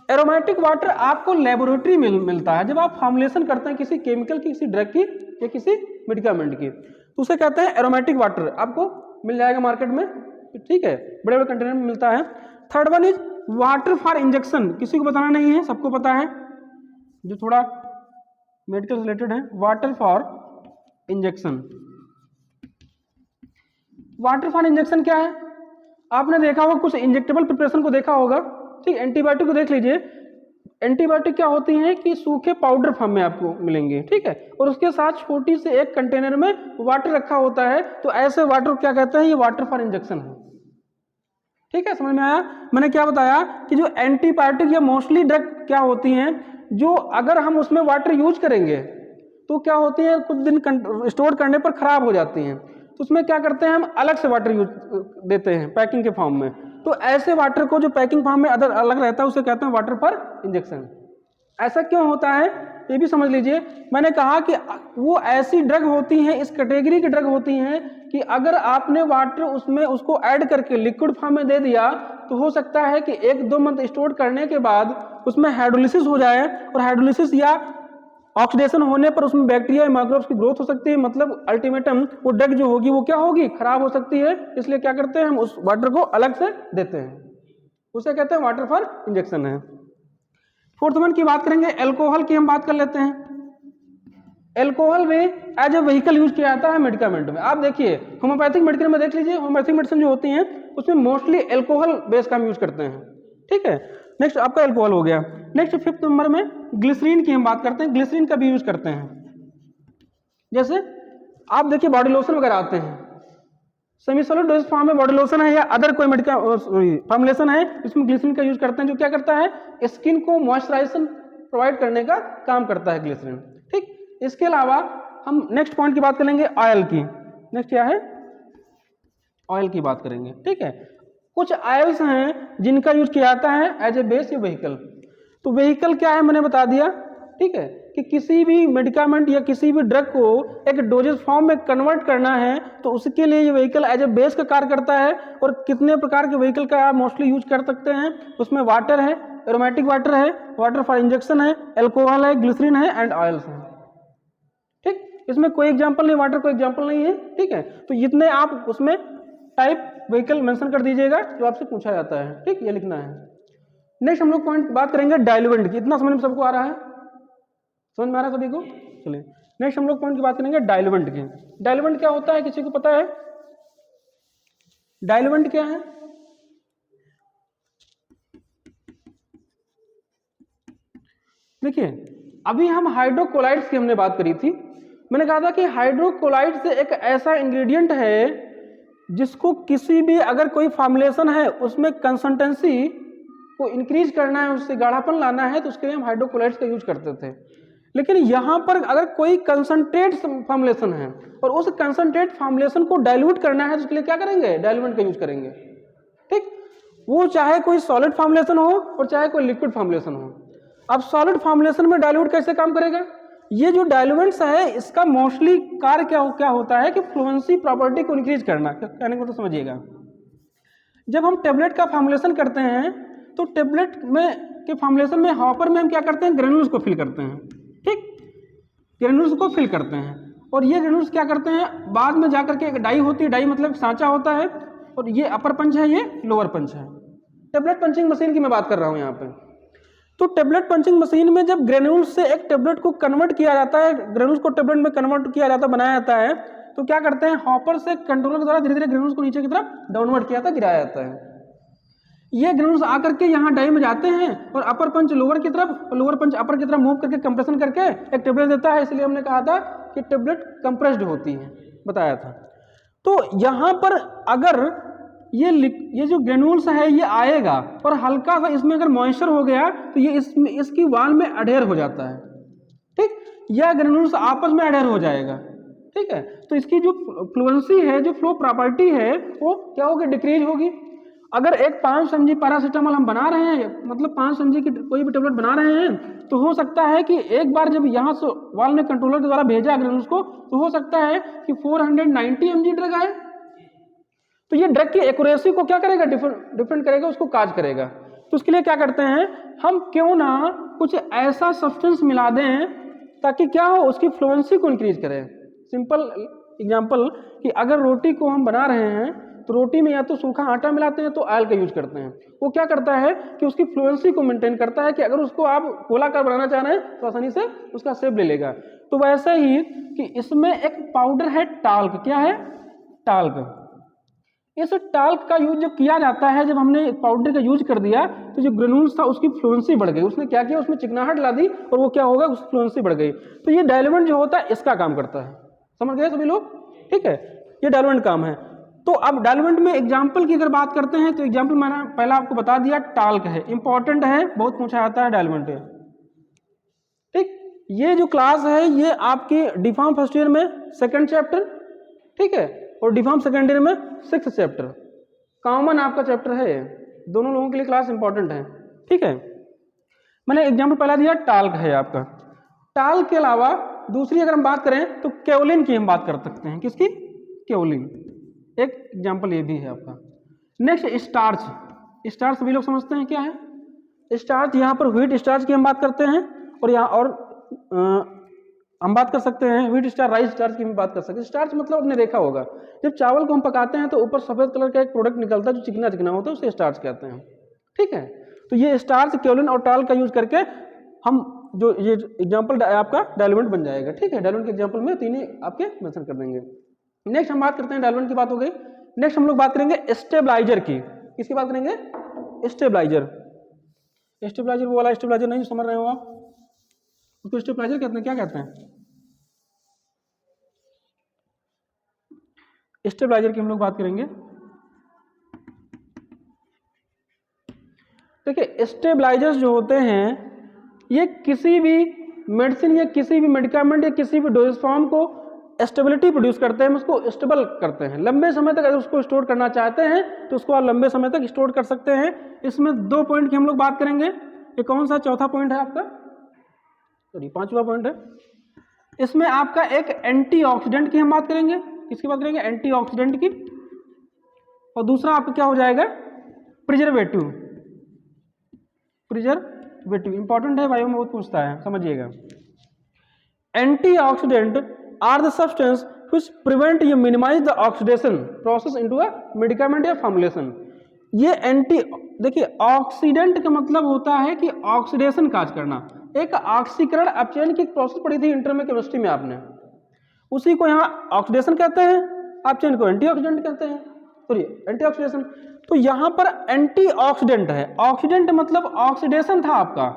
एरोमेटिक वाटर आपको लेबोरेटरी में मिलता है जब आप फॉर्मुलेशन करते हैं किसी केमिकल की, किसी ड्रग की या किसी मेडिकामेंट की, तो उसे कहते हैं एरोमेटिक वाटर। आपको मिल जाएगा मार्केट में, ठीक है, बड़े बड़े कंटेनर में मिलता है। Third one is water for injection. किसी को बताना नहीं है, सबको पता है, जो थोड़ा मेडिकल रिलेटेड है। Water for injection, water for injection क्या है? आपने देखा होगा कुछ इंजेक्टेबल प्रिपरेशन को देखा होगा, ठीक। एंटीबायोटिक को देख लीजिए, एंटीबायोटिक क्या होती हैं कि सूखे पाउडर फॉर्म में आपको मिलेंगे, ठीक है, और उसके साथ छोटी से एक कंटेनर में वाटर रखा होता है। तो ऐसे वाटर क्या कहते हैं? ये वाटर फॉर इंजेक्शन है। ठीक है, समझ में आया? मैंने क्या बताया कि जो एंटीबायोटिक या मोस्टली ड्रग क्या होती हैं, जो अगर हम उसमें वाटर यूज करेंगे तो क्या होती है, कुछ दिन स्टोर करने पर खराब हो जाती हैं, तो उसमें क्या करते हैं हम अलग से वाटर यूज देते हैं पैकिंग के फॉर्म में। तो ऐसे वाटर को जो पैकिंग फॉर्म में अलग रहता है उसे कहते हैं वाटर फॉर इंजेक्शन। ऐसा क्यों होता है ये भी समझ लीजिए। मैंने कहा कि वो ऐसी ड्रग होती हैं, इस कैटेगरी की ड्रग होती हैं कि अगर आपने वाटर उसमें उसको ऐड करके लिक्विड फॉर्म में दे दिया तो हो सकता है कि 1-2 मंथ स्टोर करने के बाद उसमें हाइड्रोलिसिस हो जाए, और हाइड्रोलिसिस या ऑक्सीडेशन होने पर उसमें बैक्टीरिया माइक्रोब्स की ग्रोथ हो सकती है। मतलब अल्टीमेटम वो ड्रग जो होगी वो क्या होगी, खराब हो सकती है। इसलिए क्या करते हैं हम उस वाटर को अलग से देते हैं, उसे कहते हैं वाटर फॉर इंजेक्शन है। फोर्थ वन की बात करेंगे, एल्कोहल की हम बात कर लेते हैं। एल्कोहल में एज ए व्हीकल यूज किया जाता है मेडिकामेंट में। आप देखिए होम्योपैथिक मेडिसिन में देख लीजिए, होम्योपैथिक मेडिसिन जो होती हैं उसमें मोस्टली एल्कोहल बेस का हम यूज करते हैं, ठीक है। नेक्स्ट आपका एल्कोहल हो गया। नेक्स्ट 5th नंबर में ग्लिसरीन की हम बात करते हैं। ग्लिसरीन का भी यूज करते हैं। जैसे आप देखिए बॉडी लोशन वगैरह आते हैं, सेमी सॉलिड डोज फॉर्म में बॉडी लोशन है या अदर कोई मेडिकल फॉर्मुलेशन है, इसमें ग्लिसरीन का यूज करते हैं, जो क्या करता है स्किन को मॉइस्चराइजेशन प्रोवाइड करने का काम करता है ग्लिसरीन, ठीक। इसके अलावा हम नेक्स्ट पॉइंट की बात करेंगे ऑयल की। नेक्स्ट क्या है, ऑयल की बात करेंगे, ठीक है। कुछ ऑयल्स हैं जिनका यूज किया जाता है एज ए बेस या व्हीकल। तो व्हीकल क्या है मैंने बता दिया, ठीक है, कि किसी भी मेडिकामेंट या किसी भी ड्रग को एक डोजेज फॉर्म में कन्वर्ट करना है तो उसके लिए ये व्हीकल एज ए बेस का कार्य करता है। और कितने प्रकार के व्हीकल का आप मोस्टली यूज कर सकते हैं, उसमें वाटर है, एरोमेटिक वाटर है, वाटर फॉर इंजेक्शन है, एल्कोहल है, ग्लिसरीन है एंड ऑयल्स है, ठीक। इसमें कोई एग्जाम्पल नहीं, वाटर कोई एग्जाम्पल नहीं है, ठीक है। तो जितने आप उसमें टाइप व्हीकल मेंशन कर दीजिएगा जो आपसे पूछा जाता है, ठीक, ये लिखना है। नेक्स्ट हम लोग पॉइंट बात करेंगे डाइल्यूएंट की। इतना समझ में सबको आ रहा है, समझ में आ रहा है सभी को? चलिए नेक्स्ट हम लोग पॉइंट की बात करेंगे डाइल्यूएंट की। डाइल्यूएंट क्या होता है, किसी को पता है डाइल्यूएंट क्या है? देखिए अभी हम हाइड्रोकोलाइड्स की हमने बात करी थी। मैंने कहा था कि हाइड्रोकोलाइड्स एक ऐसा इंग्रेडिएंट है जिसको किसी भी अगर कोई फॉर्मुलेशन है उसमें कंसिस्टेंसी को इंक्रीज करना है, उससे गाढ़ापन लाना है, तो उसके लिए हम हाइड्रोकोलाइड्स का यूज करते थे। लेकिन यहाँ पर अगर कोई कंसंट्रेट फॉर्मुलेशन है और उस कंसंट्रेट फॉर्मुलेशन को डाइल्यूट करना है तो उसके लिए क्या करेंगे, डाइल्यूएंट का यूज करेंगे, ठीक। वो चाहे कोई सॉलिड फॉर्मुलेशन हो और चाहे कोई लिक्विड फॉर्मुलेशन हो। अब सॉलिड फॉर्मुलेशन में डाइल्यूट कैसे काम करेगा? ये जो डाइल्यूएंट्स है इसका मोस्टली कार्य क्या होता है कि फ्लुएंसी प्रॉपर्टी को इंक्रीज करना। कहने को तो समझिएगा, जब हम टेबलेट का फॉर्मुलेशन करते हैं तो टेबलेट में के फॉर्मुलेशन में हॉपर में हम क्या करते हैं, ग्रेन्यूल्स को फिल करते हैं, ठीक, ग्रेन्यूल्स को फिल करते हैं। और ये ग्रेन्यूल्स क्या करते हैं, बाद में जाकर के एक डाई होती है, डाई मतलब सांचा होता है, और ये अपर पंच है, ये लोअर पंच है। टेबलेट पंचिंग मशीन की मैं बात कर रहा हूँ यहाँ पे। तो टेबलेट पंचिंग मशीन में जब ग्रेन्यूल्स से एक टेबलेट को कन्वर्ट किया जाता है, ग्रेन्यूल्स को टेबलेट में कन्वर्ट किया जाता है, बनाया जाता है, तो क्या करते हैं, हॉपर से कंट्रोलर के द्वारा धीरे धीरे ग्रेन्यूल्स को नीचे की तरफ डाउनवर्ड किया जाता है, गिराया जाता है। ये ग्रेन्यूल्स आकर के यहाँ डाई में जाते हैं और अपर पंच लोअर की तरफ और लोअर पंच अपर की तरफ मूव करके कंप्रेशन करके एक टेबलेट देता है। इसलिए हमने कहा था कि टेबलेट कंप्रेस्ड होती है, बताया था। तो यहाँ पर अगर ये जो ग्रेन्यूल्स है ये आएगा और हल्का सा इसमें अगर मॉइस्चर हो गया तो ये इसकी वाल में अडेयर हो जाता है, ठीक, या ग्रेन्यूल्स आपस में अडेयर हो जाएगा, ठीक है। तो इसकी जो फ्लुएंसी है, जो फ्लो प्रॉपर्टी है, वो क्या होगी, डिक्रीज होगी। अगर एक 5 mg पैरासीटामोल हम बना रहे हैं, मतलब 5 mg की कोई भी टेबलेट बना रहे हैं, तो हो सकता है कि एक बार जब यहाँ से वाल ने कंट्रोलर के द्वारा भेजा ग्रेन्यूल्स को, तो हो सकता है कि 490 mg ड्रग आए। तो ये ड्रग की एक्यूरेसी को क्या करेगा, डिफरेंट करेगा, उसको काज करेगा। तो उसके लिए क्या करते हैं हम, क्यों ना कुछ ऐसा सब्सटेंस मिला दें ताकि क्या हो, उसकी फ्लुएंसी को इंक्रीज करें। सिंपल एग्जांपल कि अगर रोटी को हम बना रहे हैं तो रोटी में या तो सूखा आटा मिलाते हैं तो ऑयल का यूज करते हैं। वो क्या करता है कि उसकी फ्लुएंसी को मेंटेन करता है कि अगर उसको आप गोलाकार बनाना चाह रहे हैं तो आसानी से उसका शेप ले लेगा। तो वैसे ही कि इसमें एक पाउडर है टाल्क, क्या है, टाल्क। इस टाल्क का यूज जब किया जाता है, जब हमने पाउडर का यूज कर दिया तो जो ग्रेन्यूल्स था उसकी फ्लुएंसी बढ़ गई। उसने क्या किया, उसमें चिकनाहट ला दी और वो क्या होगा, उसकी फ्लुएंसी बढ़ गई। तो ये डाइल्यूएंट जो होता है इसका काम करता है, समझ गए सभी लोग, ठीक है, ये डाइल्यूएंट काम है। तो अब डाइल्यूएंट में एग्जाम्पल की अगर बात करते हैं तो एग्जाम्पल मैंने पहला आपको बता दिया, टाल्क है, इंपॉर्टेंट है, बहुत पूछा जाता है डाइल्यूएंट है, ठीक। ये जो क्लास है ये आपकी डिफॉर्म फर्स्ट ईयर में 2nd चैप्टर, ठीक है, और डिफॉर्म सेकेंड ईयर में 6th चैप्टर, कॉमन आपका चैप्टर है, दोनों लोगों के लिए क्लास इंपॉर्टेंट है, ठीक है। मैंने एग्जाम्पल पहला दिया, टाल्क है आपका। टाल्क के अलावा दूसरी अगर हम बात करें तो केओलिन की हम बात कर सकते हैं, किसकी, केओलिन, एक एग्जाम्पल ये भी है आपका। नेक्स्ट स्टार्च, स्टार्च सभी लोग समझते हैं क्या है स्टार्च, यहाँ पर व्हीट स्टार्च की हम बात करते हैं, और यहाँ और हम बात कर सकते हैं व्हीट स्टार्च, राइस स्टार्च की भी बात कर सकते हैं। स्टार्च मतलब आपने देखा होगा, जब चावल को हम पकाते हैं तो ऊपर सफेद कलर का एक प्रोडक्ट निकलता है जो चिकना चिकना होता है, उसे स्टार्च कहते हैं, ठीक है। तो ये स्टार्च, केओलिन और टाल्क का यूज करके हम जो ये एग्जाम्पल आपका डाइल्यूएंट बन जाएगा, ठीक है। डाइल्यूएंट के एग्जाम्पल में तीनों आपके मेंशन कर देंगे। नेक्स्ट हम बात करते हैं, डाइल्यूएंट की बात हो गई। नेक्स्ट हम लोग बात करेंगे स्टेबलाइजर की। किसकी बात करेंगे, स्टेबलाइजर। स्टेबलाइजर वो वाला स्टेबलाइजर नहीं समझ रहे हो आप, उसको स्टेबलाइजर कहते हैं, क्या कहते हैं, स्टेबलाइजर की हम लोग बात करेंगे। देखिए स्टेबलाइजर्स जो होते हैं ये किसी भी मेडिसिन या किसी भी मेडिकामेंट या किसी भी डोजेज फॉर्म को स्टेबिलिटी प्रोड्यूस करते हैं, उसको स्टेबल करते हैं। लंबे समय तक अगर उसको स्टोर करना चाहते हैं तो उसको आप लंबे समय तक स्टोर कर सकते हैं। इसमें 2 पॉइंट की हम लोग बात करेंगे। ये कौन सा चौथा पॉइंट है आपका, सॉरी 5वां पॉइंट है। इसमें आपका एक एंटीऑक्सीडेंट की हम बात करेंगे। किसकी बात करेंगे, एंटीऑक्सीडेंट की। और दूसरा आपका क्या हो जाएगा, प्रिजर्वेटिव। प्रिजर्वेटिव इंपॉर्टेंट है, बायो में बहुत पूछता है, समझिएगा। Antioxidant are the substance which prevent या minimize the oxidation process into a medicament या formulation। ये देखिए ऑक्सीडेंट का मतलब होता है कि ऑक्सीडेशन काज करना, एक ऑक्सीकरण अपचयन की एक प्रोसेस पढ़ी थी इंटर में केमिस्ट्री में आपने, उसी को यहाँ ऑक्सीडेशन कहते हैं, अपचयन को एंटीऑक्सीडेंट कहते हैं, सॉरी एंटीऑक्सीडेशन। तो यहाँ पर एंटीऑक्सीडेंट है, ऑक्सीडेंट मतलब ऑक्सीडेशन था आपका,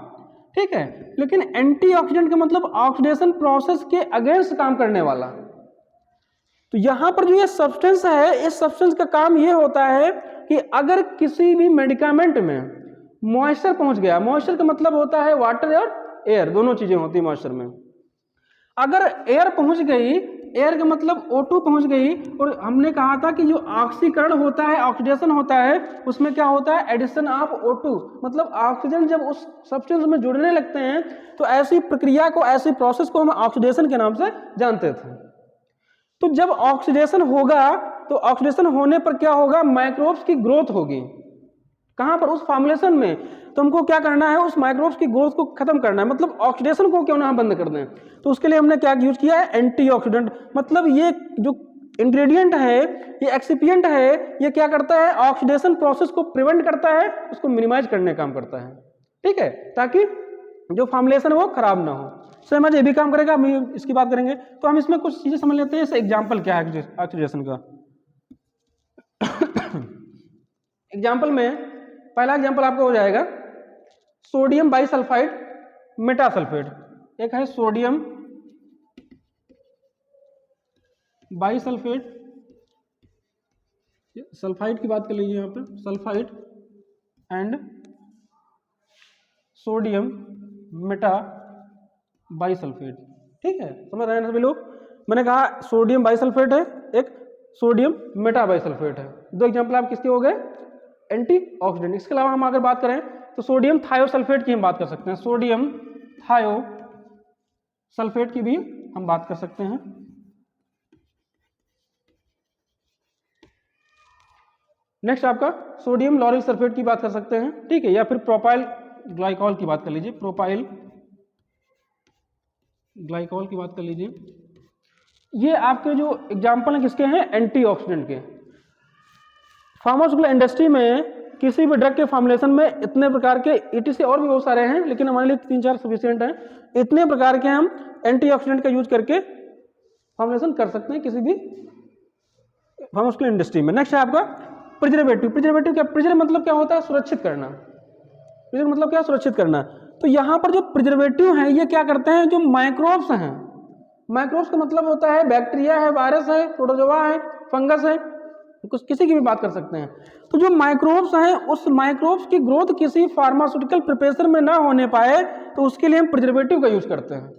ठीक है, लेकिन एंटीऑक्सीडेंट का मतलब ऑक्सीडेशन प्रोसेस के अगेंस्ट काम करने वाला। तो यहां पर जो ये सब्सटेंस है, इस सब्सटेंस का काम ये होता है कि अगर किसी भी मेडिकामेंट में मॉइस्चर पहुंच गया, मॉइस्चर का मतलब होता है वाटर और एयर, दोनों चीजें होती है मॉइस्चर में। अगर एयर पहुंच गई, एयर का मतलब O2 पहुंच गई, और हमने कहा था कि जो ऑक्सीकरण होता है, ऑक्सीडेशन होता है, उसमें क्या होता है, एडिशन ऑफ O2, मतलब ऑक्सीजन जब उस सब्सटेंस में जुड़ने लगते हैं तो ऐसी प्रक्रिया को, ऐसी प्रोसेस को हम ऑक्सीडेशन के नाम से जानते थे। तो जब ऑक्सीडेशन होगा तो ऑक्सीडेशन होने पर क्या होगा, माइक्रोब्स की ग्रोथ होगी। कहां पर, उस फॉर्मुलेशन में। तो हमको क्या करना है, उस माइक्रोब्स की ग्रोथ को खत्म करना है, मतलब ऑक्सीडेशन को क्यों ना हम बंद कर दें। तो उसके लिए हमने क्या यूज किया है, एंटीऑक्सीडेंट। मतलब ये जो इंग्रेडिएंट है, ये एक्सिपिएंट है, ये क्या करता है, ऑक्सीडेशन प्रोसेस को प्रिवेंट करता है, उसको मिनिमाइज करने का काम करता है, ठीक है, ताकि जो फॉर्मुलेशन है वो खराब ना हो। समझ, ये भी काम करेगा, हम इसकी बात करेंगे। तो हम इसमें कुछ चीजें समझ लेते हैं। जैसे एग्जाम्पल क्या है ऑक्सीडेशन का। एग्जाम्पल में पहला एग्जाम्पल आपका हो जाएगा सोडियम बाइसल्फाइड मेटासल्फेट। एक है सोडियम बाइसल्फेट सल्फाइड की बात कर लीजिए यहाँ पे, sulphide and sodium Meta bisulphate. ठीक है, समझ रहे हैं सभी लोग। मैंने कहा सोडियम बाइसल्फेट है, एक सोडियम मेटा बाइसल्फेट है। दो एग्जांपल आप किसके हो गए, एंटीऑक्सीडेंट। इसके अलावा हम अगर बात करें तो सोडियम थायोसल्फेट की हम बात कर सकते हैं, सोडियम थायोसल्फेट की भी हम बात कर सकते हैं। नेक्स्ट आपका सोडियम लॉरेल सल्फेट की बात कर सकते हैं। ठीक है, या फिर प्रोपाइल ग्लाइकॉल की बात कर लीजिए, प्रोपाइल ग्लाइकॉल की बात कर लीजिए। ये आपके जो एग्जाम्पल हैं किसके हैं, एंटीऑक्सीडेंट के। फार्मास्यूटिकल इंडस्ट्री में किसी भी ड्रग के फॉर्मुलेशन में इतने प्रकार के ETC और भी बहुत सारे हैं, लेकिन हमारे लिए 3-4 सफिशिएंट हैं। इतने प्रकार के हम एंटीऑक्सीडेंट का यूज करके फॉर्मुलेशन कर सकते हैं किसी भी फार्मास्यूटिकल इंडस्ट्री में। नेक्स्ट है आपका प्रिजर्वेटिव। प्रिजर्वेटिव क्या, प्रिजर्व मतलब क्या होता है, सुरक्षित करना। प्रिजर्व मतलब क्या, सुरक्षित करना। तो यहाँ पर जो प्रिजर्वेटिव हैं ये क्या करते हैं, जो माइक्रोब्स हैं, माइक्रोब्स का मतलब होता है बैक्टीरिया है, वायरस है, प्रोटोजोआ है, फंगस है, कुछ किसी की भी बात कर सकते हैं। तो जो माइक्रोब्स हैं उस माइक्रोब्स की ग्रोथ किसी फार्मास्यूटिकल प्रिपरेशन में ना होने पाए तो उसके लिए हम प्रिजर्वेटिव का यूज करते हैं।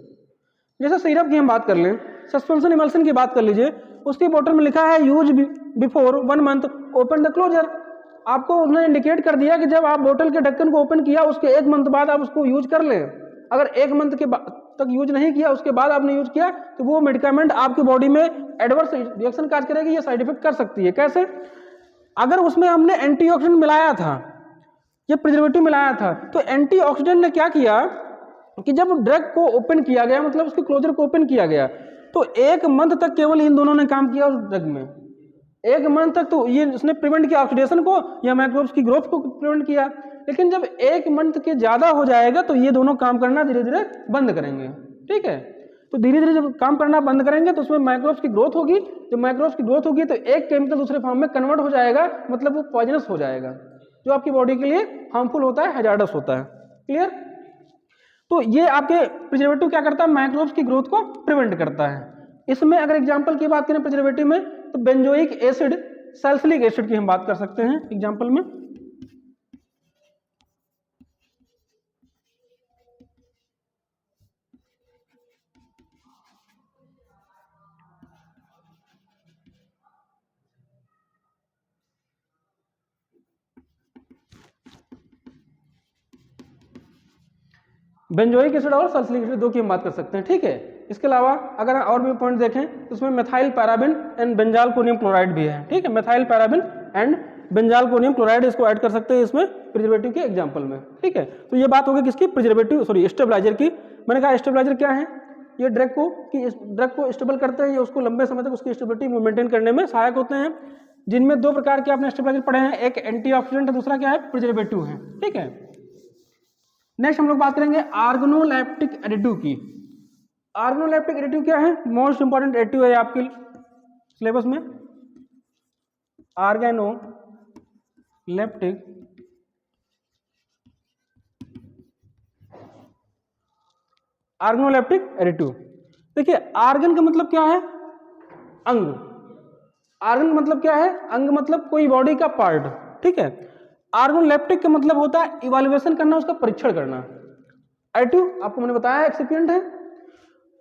जैसे सिरप की हम बात कर लें, सस्पेंशन इमल्सन की बात कर लीजिए, उसकी बोतल में लिखा है use before 1 month open the closure. आपको उन्होंने इंडिकेट कर दिया कि जब आप बोतल के ढक्कन को ओपन किया उसके 1 मंथ बाद आप उसको यूज कर लें। अगर 1 मंथ के तक यूज नहीं किया, उसके बाद आपने यूज किया, तो वो मेडिकामेंट आपकी बॉडी में एडवर्स रिएक्शन काज करेगी या साइड इफेक्ट कर सकती है। कैसे, अगर उसमें हमने एंटीऑक्सीडेंट मिलाया था या प्रिजर्वेटिव मिलाया था, तो एंटीऑक्सीडेंट ने क्या किया कि जब ड्रग को ओपन किया गया, मतलब उसके क्लोजर को ओपन किया गया, तो 1 मंथ तक केवल इन दोनों ने काम किया उस ड्रग में। 1 मंथ तक तो ये उसने प्रिवेंट किया ऑक्सीडेशन को या माइक्रोब्स की ग्रोथ को प्रिवेंट किया। लेकिन जब 1 मंथ के ज्यादा हो जाएगा तो ये दोनों काम करना धीरे धीरे बंद करेंगे। ठीक है, तो धीरे धीरे जब काम करना बंद करेंगे तो उसमें माइक्रोब्स की ग्रोथ होगी। जब माइक्रोब्स की ग्रोथ होगी तो एक केमिकल दूसरे फॉर्म में कन्वर्ट हो जाएगा, मतलब वो पॉइजनस हो जाएगा, जो आपकी बॉडी के लिए हार्मफुल होता है, हैजार्डस होता है। क्लियर। तो ये आपके प्रिजर्वेटिव क्या करता है, माइक्रोब्स की ग्रोथ को प्रिवेंट करता है। इसमें अगर एग्जांपल की बात करें प्रिजर्वेटिव में, तो बेंजोइक एसिड, सैलिसिलिक एसिड की हम बात कर सकते हैं एग्जांपल में। बेंजोइक एसिड और सल्फ्यूरिक एसिड दो की हम बात कर सकते हैं। ठीक है, इसके अलावा अगर और भी पॉइंट देखें तो उसमें methyl paraben and benzalkonium chloride भी है। ठीक है, methyl paraben and benzalkonium chloride इसको ऐड कर सकते हैं इसमें प्रिजर्वेटिव के एग्जांपल में। ठीक है, तो ये बात होगी किसकी, प्रिजर्वेटिव सॉरी स्टेबलाइजर की। मैंने कहा स्टेबलाइजर क्या है, ये ड्रग को स्टेबल करते हैं, ये उसको लंबे समय तक उसकी स्टेबिलिटी मेंटेन करने में सहायक होते हैं। जिनमें 2 प्रकार के आपने स्टेबलाइजर पढ़े हैं, एक एंटीऑक्सीडेंट है, दूसरा क्या है, प्रिजर्वेटिव है। ठीक है, नेक्स्ट हम लोग बात करेंगे ऑर्गेनोलैप्टिक एडिटिव की। ऑर्गेनोलैप्टिक एडिटिव क्या है, मोस्ट इंपॉर्टेंट एडिटिव है आपके सिलेबस में। ऑर्गेनोलैप्टिक एडिटिव, देखिए आर्गन का मतलब क्या है, अंग। आर्गन का मतलब क्या है, अंग मतलब कोई बॉडी का पार्ट। ठीक है, ऑर्गेनोलैप्टिक का मतलब होता है इवैल्यूएशन करना, उसका परीक्षण करना। एडिटिव आपको मैंने बताया एक्सिपिएंट है।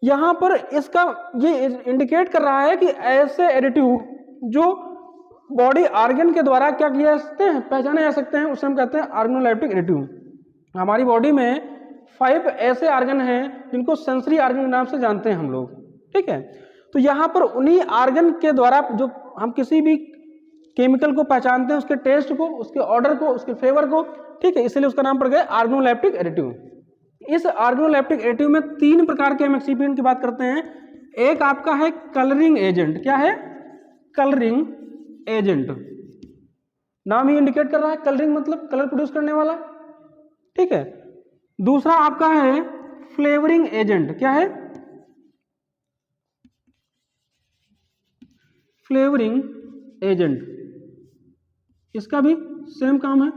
यहां पर इसका ये इंडिकेट कर रहा है कि ऐसे एडिटिव जो बॉडी ऑर्गन के द्वारा क्या किया जा सकते हैं, पहचाने जा सकते हैं, उसे हम कहते हैं ऑर्गेनोलैप्टिक एडिटिव। हमारी बॉडी में 5 ऐसे ऑर्गन हैं जिनको सेंसरी ऑर्गन के नाम से जानते हैं हम लोग। ठीक है, तो यहाँ पर उन्हीं ऑर्गन के द्वारा जो हम किसी भी केमिकल को पहचानते हैं, उसके टेस्ट को, उसके ऑर्डर को, उसके फ्लेवर को। ठीक है, इसलिए उसका नाम पड़ गया ऑर्गेनोलैप्टिक एडिटिव। इस ऑर्गेनोलैप्टिक एडिटिव में 3 प्रकार के हम एक्सिपिएंट की बात करते हैं। एक आपका है कलरिंग एजेंट। क्या है, कलरिंग एजेंट, नाम ही इंडिकेट कर रहा है, कलरिंग मतलब कलर प्रोड्यूस करने वाला। ठीक है, दूसरा आपका है फ्लेवरिंग एजेंट। क्या है, फ्लेवरिंग एजेंट, इसका भी सेम काम है,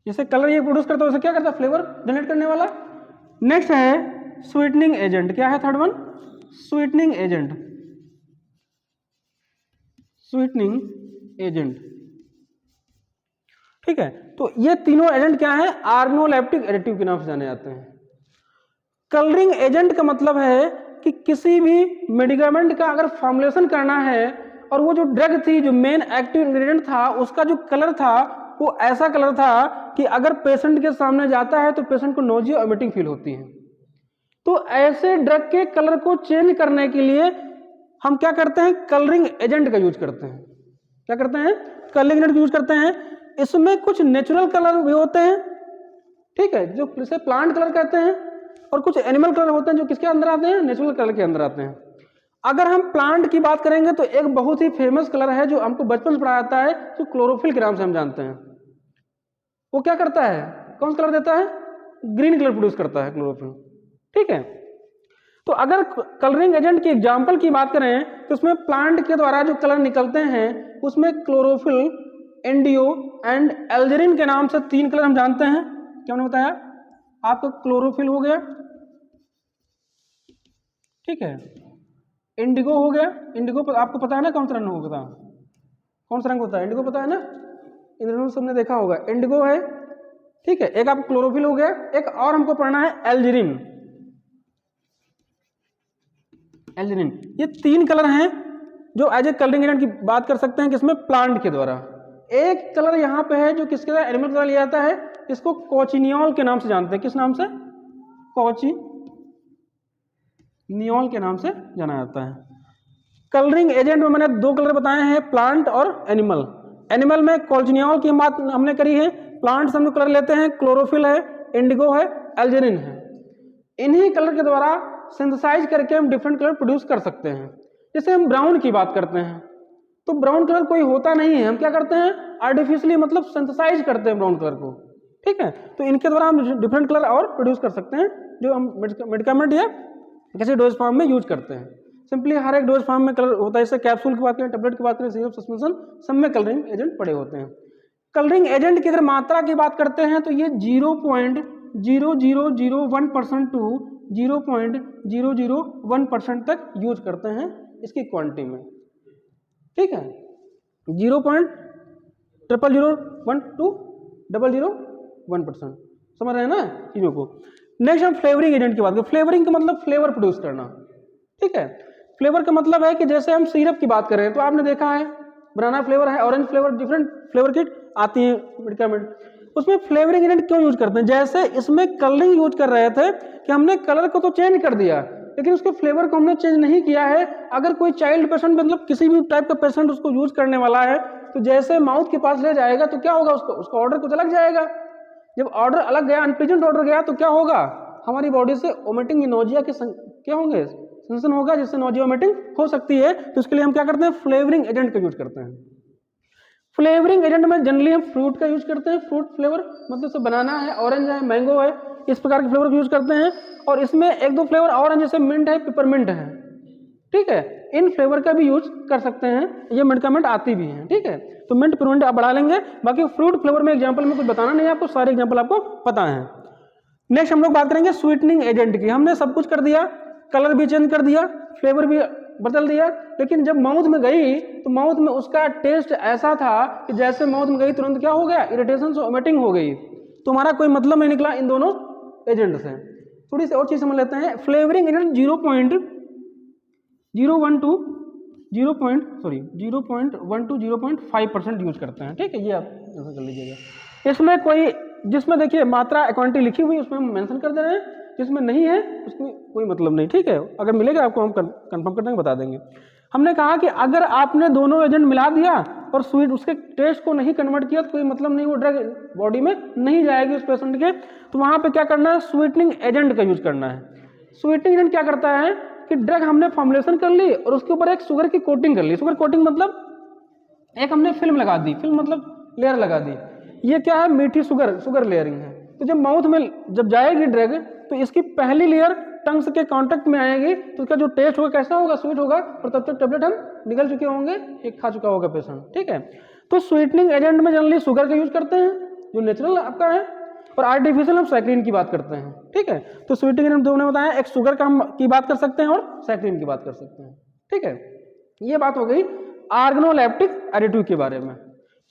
जैसे कलर ये प्रोड्यूस करता है वैसे क्या करता है, फ्लेवर जनरेट करने वाला। नेक्स्ट है स्वीटनिंग एजेंट। क्या है third one, sweetening agent. Sweetening agent. ठीक है, तो ये तीनों एजेंट क्या है, ऑर्गेनोलेप्टिक एडिटिव के नाम से जाने जाते हैं। कलरिंग एजेंट का मतलब है कि किसी भी मेडिकामेंट का अगर फॉर्मुलेशन करना है और वो जो ड्रग थी, जो मेन एक्टिव इंग्रेडिएंट था, उसका जो कलर था वो ऐसा कलर था कि अगर पेशेंट के सामने जाता है तो पेशेंट को नोजिया वोमिटिंग फील होती है। तो ऐसे ड्रग के कलर को चेंज करने के लिए हम क्या करते हैं, कलरिंग एजेंट का यूज करते हैं। क्या करते हैं, कलरिंग एजेंट यूज करते हैं। इसमें कुछ नेचुरल कलर भी होते हैं, ठीक है, जो जिसे प्लांट कलर कहते हैं, और कुछ एनिमल कलर होते हैं जो किसके अंदर आते हैं, नेचुरल कलर के अंदर आते हैं। अगर हम प्लांट की बात करेंगे तो एक बहुत ही फेमस कलर है जो हमको बचपन से पढ़ाया जाता है, जो क्लोरोफिल के नाम से हम जानते हैं। वो क्या करता है, कौन सा कलर देता है, ग्रीन कलर प्रोड्यूस करता है क्लोरोफिल। ठीक है, तो अगर कलरिंग एजेंट की एग्जांपल की बात करें तो उसमें प्लांट के द्वारा जो कलर निकलते हैं उसमें क्लोरोफिल, इंडियो एंड एल्जरिन के नाम से 3 कलर हम जानते हैं। क्या मैंने बताया आपको, क्लोरोफिल हो गया, ठीक है, इंडिगो हो गया। इंडिगो आपको पता है ना कौन सा रंग होता, कौन सा रंग होता है, इंडिगो पता है ना, इन दोनों सबने देखा होगा, इंडिगो है। ठीक है, एक आपको क्लोरोफिल हो गया, एक और हमको पढ़ना है एल्जरिन। एल्जरिन, ये 3 कलर हैं जो एज ए कलरिंग एजेंट की बात कर सकते हैं किसमें, प्लांट के द्वारा। एक कलर यहाँ पे है जो किसके द्वारा एनिमल द्वारा लिया जाता है, इसको कोचिनियोल के नाम से जानते हैं। किस नाम से, कोचिनियोल के नाम से जाना जाता है। कलरिंग एजेंट में मैंने 2 कलर बताए हैं, प्लांट और एनिमल। एनिमल में कोचिनियोल की बात हमने करी है, प्लांट से हम कलर लेते हैं, क्लोरोफिल है, इंडिगो है, एल्जरिन है। इन्हीं कलर के द्वारा सिंथेसाइज करके हम डिफरेंट कलर प्रोड्यूस कर सकते हैं। जैसे हम ब्राउन की बात करते हैं तो ब्राउन कलर कोई होता नहीं है, हम क्या करते हैं, आर्टिफिशियली मतलब सिंथेसाइज करते हैं ब्राउन कलर को। ठीक है, तो इनके द्वारा हम डिफरेंट कलर और प्रोड्यूस कर सकते हैं जो हम मेडिकामेंट या किसी डोज फॉर्म में यूज करते हैं। सिंपली हर एक डोज फॉर्म में कलर होता है, जैसे कैप्सूल की बात करें, टेबलेट की बात करें, सिरप, सस्पेंशन, सब में कलरिंग एजेंट पड़े होते हैं। कलरिंग एजेंट की अगर मात्रा की बात करते हैं तो ये 0.0001% टू 0.001% तक यूज करते हैं इसकी क्वांटिटी में। ठीक है, 0.0001 टू 0.001%, समझ रहे हैं ना चीजों को। नेक्स्ट हम फ्लेवरिंग एजेंट की बात करें। फ्लेवरिंग का मतलब फ्लेवर प्रोड्यूस करना। ठीक है, फ्लेवर का मतलब है कि जैसे हम सिरप की बात करें तो आपने देखा है बनाना फ्लेवर है, orange flavour, different flavour kit आती है मेडिकामेंट, उसमें फ्लेवरिंग एजेंट क्यों यूज करते हैं। जैसे इसमें कलरिंग यूज कर रहे थे कि हमने कलर को तो चेंज कर दिया लेकिन उसके फ्लेवर को हमने चेंज नहीं किया है। अगर कोई चाइल्ड पेशेंट मतलब किसी भी टाइप का पेशेंट उसको यूज करने वाला है तो जैसे माउथ के पास ले जाएगा तो क्या होगा, उसका ऑर्डर कुछ अलग जाएगा। जब ऑर्डर अलग गया, अनप्लीजेंट ऑर्डर गया, तो क्या होगा, हमारी बॉडी से वोमिटिंग, नोजिया के क्या होंगे, सेंसेशन होगा, जिससे नोजिया वोमिटिंग हो सकती है। तो इसके लिए हम क्या करते हैं, फ्लेवरिंग एजेंट का यूज करते हैं। फ्लेवरिंग एजेंट में जनरली हम फ्रूट का यूज करते हैं, फ्रूट फ्लेवर मतलब से बनाना है, ऑरेंज है, मैंगो है, इस प्रकार के फ्लेवर का यूज करते हैं। और इसमें 1-2 फ्लेवर और हैं, जैसे मिंट है, पिपरमिंट है। ठीक है, इन फ्लेवर का भी यूज कर सकते हैं, ये मेडिकामेंट आती भी हैं। ठीक है, तो मिंट पिपरमिंट आप बढ़ा लेंगे, बाकी फ्रूट फ्लेवर में एग्जांपल में कुछ बताना नहीं है आपको, सारे एग्जांपल आपको पता है। नेक्स्ट हम लोग बात करेंगे स्वीटनिंग एजेंट की। हमने सब कुछ कर दिया, कलर भी चेंज कर दिया, फ्लेवर भी बदल दिया, लेकिन जब माउथ में गई तो माउथ में उसका टेस्ट ऐसा था कि जैसे माउथ में गई तुरंत क्या हो गया, इरिटेशन से वोमिटिंग हो गई। तुम्हारा कोई मतलब नहीं निकला इन दोनों एजेंट से। थोड़ी सी और चीज समझ लेते हैं। फ्लेवरिंग एजेंट 0.1 to 0.5% यूज करते हैं। ठीक है, ये आप ऐसा कर लीजिएगा। इसमें कोई, जिसमें देखिए मात्रा क्वांटिटी लिखी हुई उसमें हम मेंशन कर दे रहे हैं, जिसमें नहीं है उसमें कोई मतलब नहीं। ठीक है, अगर मिलेगा आपको हम कंफर्म कर देंगे, बता देंगे। हमने कहा कि अगर आपने दोनों एजेंट मिला दिया और स्वीट उसके टेस्ट को नहीं कन्वर्ट किया तो कोई मतलब नहीं, वो ड्रग बॉडी में नहीं जाएगी उस पेशेंट के, तो वहां पे क्या करना है, स्वीटनिंग एजेंट का यूज करना है। स्वीटनिंग एजेंट क्या करता है कि ड्रग हमने फॉर्मुलेशन कर ली और उसके ऊपर एक शुगर की कोटिंग कर ली। शुगर कोटिंग मतलब एक हमने फिल्म लगा दी, फिल्म मतलब लेयर लगा दी। ये क्या है, मीठी शुगर लेयरिंग है। तो जब माउथ में जब जाएगी ड्रग तो इसकी पहली लेयर टंग्स के कांटेक्ट में आएगी तो उसका जो टेस्ट होगा कैसा होगा, स्वीट होगा, और तब तक टेबलेट हम निकल चुके होंगे, एक खा चुका होगा पेशेंट। ठीक है, तो स्वीटनिंग एजेंट में जनरली शुगर का यूज करते हैं जो नेचुरल आपका है, और आर्टिफिशियल हम सैक्रिन की बात करते हैं। ठीक है, तो स्वीटनिंग एजेंट दो ने बताया, एक शुगर का हम की बात कर सकते हैं और सैक्रिन की बात कर सकते हैं। ठीक है, ये बात हो गई ऑर्गेनोलेप्टिक एडिटिव के बारे में।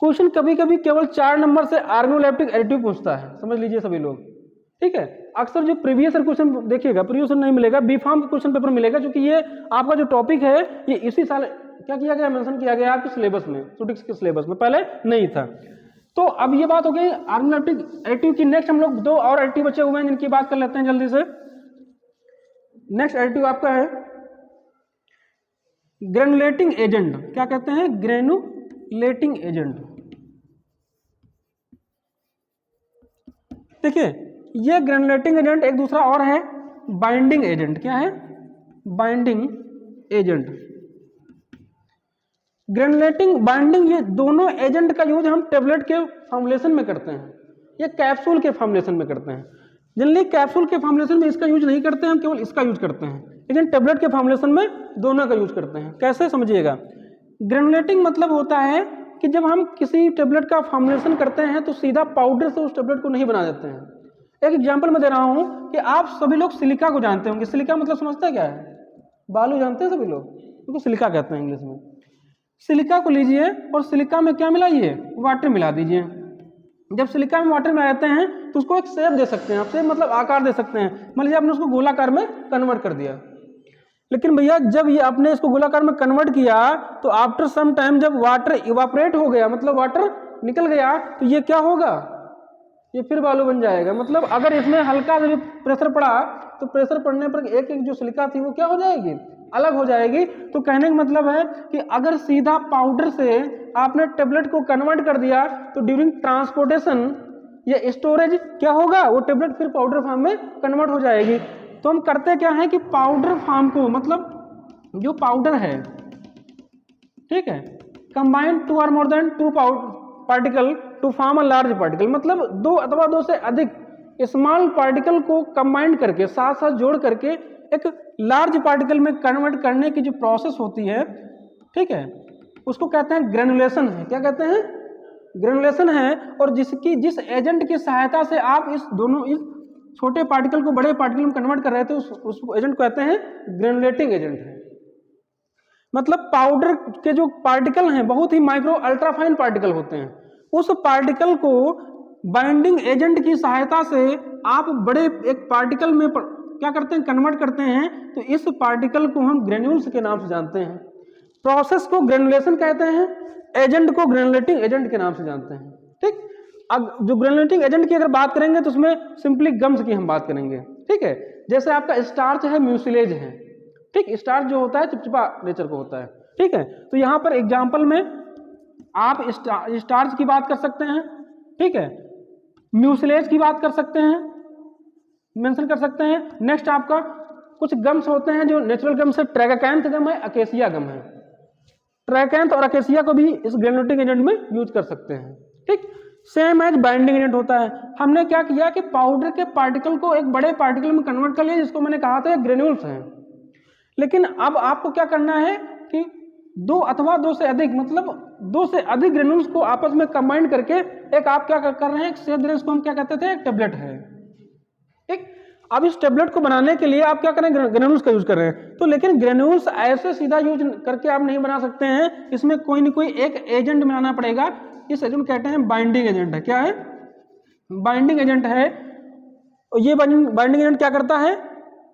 क्वेश्चन कभी कभी केवल 4 नंबर से ऑर्गेनोलेप्टिक एडिटिव पूछता है, समझ लीजिए सभी लोग, ठीक है। अक्सर जो प्रीवियस ईयर क्वेश्चन देखिएगा, प्रीवियस ईयर नहीं मिलेगा, बी फार्म क्वेश्चन पेपर मिलेगा, क्योंकि ये आपका जो टॉपिक है ये इसी साल क्या किया गया, मेंशन किया गया आपके सिलेबस में, स्टैटिस्टिक्स के सिलेबस में, पहले नहीं था। तो अब ये बात हो गई ऑर्गेनोलेप्टिक एडिटिव की। नेक्स्ट हम लोग 2 और एडिटिव बचे हुए हैं जिनकी बात कर लेते हैं जल्दी से। नेक्स्ट एडिटिव आपका है ग्रेनुलेटिंग एजेंट। क्या कहते हैं? Granulating agent. देखिए ये ग्रेनुलेटिंग एजेंट एक दूसरा और है बाइंडिंग एजेंट। क्या है? Binding agent. ग्रेनुलेटिंग, बाइंडिंग, ये दोनों एजेंट का यूज हम टेबलेट के फॉर्मुलेशन में करते हैं, ये कैप्सूल के फॉर्मुलेशन में करते हैं। जनरली कैप्सूल के फॉर्मुलेशन में इसका यूज नहीं करते हैं, हम केवल इसका यूज करते हैं, लेकिन टेबलेट के फॉर्मुलेशन में दोनों का यूज करते हैं। कैसे समझिएगा? ग्रेनुलेटिंग मतलब होता है कि जब हम किसी टेबलेट का फॉर्मुलेशन करते हैं तो सीधा पाउडर से उस टेबलेट को नहीं बना देते हैं। एक एग्जांपल मैं दे रहा हूं कि आप सभी लोग सिलिका को जानते होंगे। सिलिका मतलब समझते हैं क्या है? बालू जानते हैं सभी लोग, तो सिलिका कहते हैं इंग्लिश में। सिलिका को लीजिए और सिलिका में क्या मिलाइए? वाटर मिला दीजिए। जब सिलिका में वाटर मिलाते हैं तो उसको एक शेप दे सकते हैं आप, शेप मतलब आकार दे सकते हैं। मान लीजिए आपने उसको गोलाकार में कन्वर्ट कर दिया, लेकिन भैया जब ये आपने इसको गोलाकार में कन्वर्ट किया तो आफ्टर सम टाइम जब वाटर इवापोरेट हो गया, मतलब वाटर निकल गया, तो ये क्या होगा? ये फिर बालू बन जाएगा। मतलब अगर इसमें हल्का सा प्रेशर पड़ा तो प्रेशर पड़ने पर एक एक जो सिलिका थी वो क्या हो जाएगी? अलग हो जाएगी। तो कहने का मतलब है कि अगर सीधा पाउडर से आपने टेबलेट को कन्वर्ट कर दिया तो ड्यूरिंग ट्रांसपोर्टेशन या स्टोरेज क्या होगा? वो टेबलेट फिर पाउडर फॉर्म में कन्वर्ट हो जाएगी। तो हम करते क्या है कि पाउडर फॉर्म को, मतलब जो पाउडर है, ठीक है, कंबाइन 2 और more than 2 particle to form a large particle, मतलब 2 अथवा 2 से अधिक स्मॉल पार्टिकल को कंबाइन करके, साथ साथ जोड़ करके एक लार्ज पार्टिकल में कन्वर्ट करने की जो प्रोसेस होती है, ठीक है, उसको कहते हैं ग्रेनुलेशन है। क्या कहते हैं? ग्रेनुलेशन है। और जिस एजेंट की सहायता से आप इस छोटे पार्टिकल को बड़े पार्टिकल में कन्वर्ट कर रहे थे उस एजेंट को कहते हैं ग्रेनुलेटिंग एजेंट है। मतलब पाउडर के जो पार्टिकल हैं बहुत ही माइक्रो अल्ट्राफाइन पार्टिकल होते हैं, उस पार्टिकल को बाइंडिंग एजेंट की सहायता से आप बड़े एक पार्टिकल में क्या करते हैं? कन्वर्ट करते हैं। तो इस पार्टिकल को हम ग्रेन्यूल्स के नाम से जानते हैं। प्रोसेस को ग्रेनुलेशन कहते हैं, एजेंट को ग्रेनुलेटिंग एजेंट के नाम से जानते हैं। ठीक, अब जो ग्रेनुलेटिंग एजेंट की अगर बात करेंगे तो उसमें सिंपली गम्स की हम बात करेंगे। ठीक है, जैसे आपका स्टार्च है, म्यूसिलेज है, ठीक, स्टार्च जो होता है चिपचिपा नेचर को होता है। ठीक है, तो यहाँ पर एग्जाम्पल में आप स्टार्च की बात कर सकते हैं, ठीक है, म्यूसिलेज की बात कर सकते हैं, मेंशन कर सकते हैं। नेक्स्ट आपका कुछ गम्स होते हैं जो नेचुरल गम्स है, ट्रैगाकैंथ गम है, अकेसिया गम है। ट्रैगैकैंथ और अकेसिया को भी इस ग्रेनुलेटिंग एजेंट में यूज कर सकते हैं। ठीक, सेम एज बाइंडिंग एजेंट होता है। हमने क्या किया कि पाउडर के पार्टिकल को एक बड़े पार्टिकल में कन्वर्ट कर लिया, जिसको मैंने कहा था ग्रेन्यूल्स हैं। लेकिन अब आपको क्या करना है कि 2 अथवा 2 से अधिक, मतलब 2 से अधिक ग्रेन्यूल्स को आपस में कंबाइन करके एक आप क्या कर रहे हैं, एक शेप दे रहे हैं, इसको हम क्या कहते थे? एक टेबलेट है। ठीक, अब इस टेबलेट को बनाने के लिए आप क्या करें? ग्रेन्यूल्स का यूज कर रहे हैं। तो लेकिन ग्रेन्यूल्स ऐसे सीधा यूज करके आप नहीं बना सकते हैं, इसमें कोई न कोई एक एजेंट बनाना पड़ेगा। इस एजेंट कहते हैं बाइंडिंग एजेंट है। क्या है? बाइंडिंग एजेंट है। ये बाइंडिंग एजेंट क्या करता है?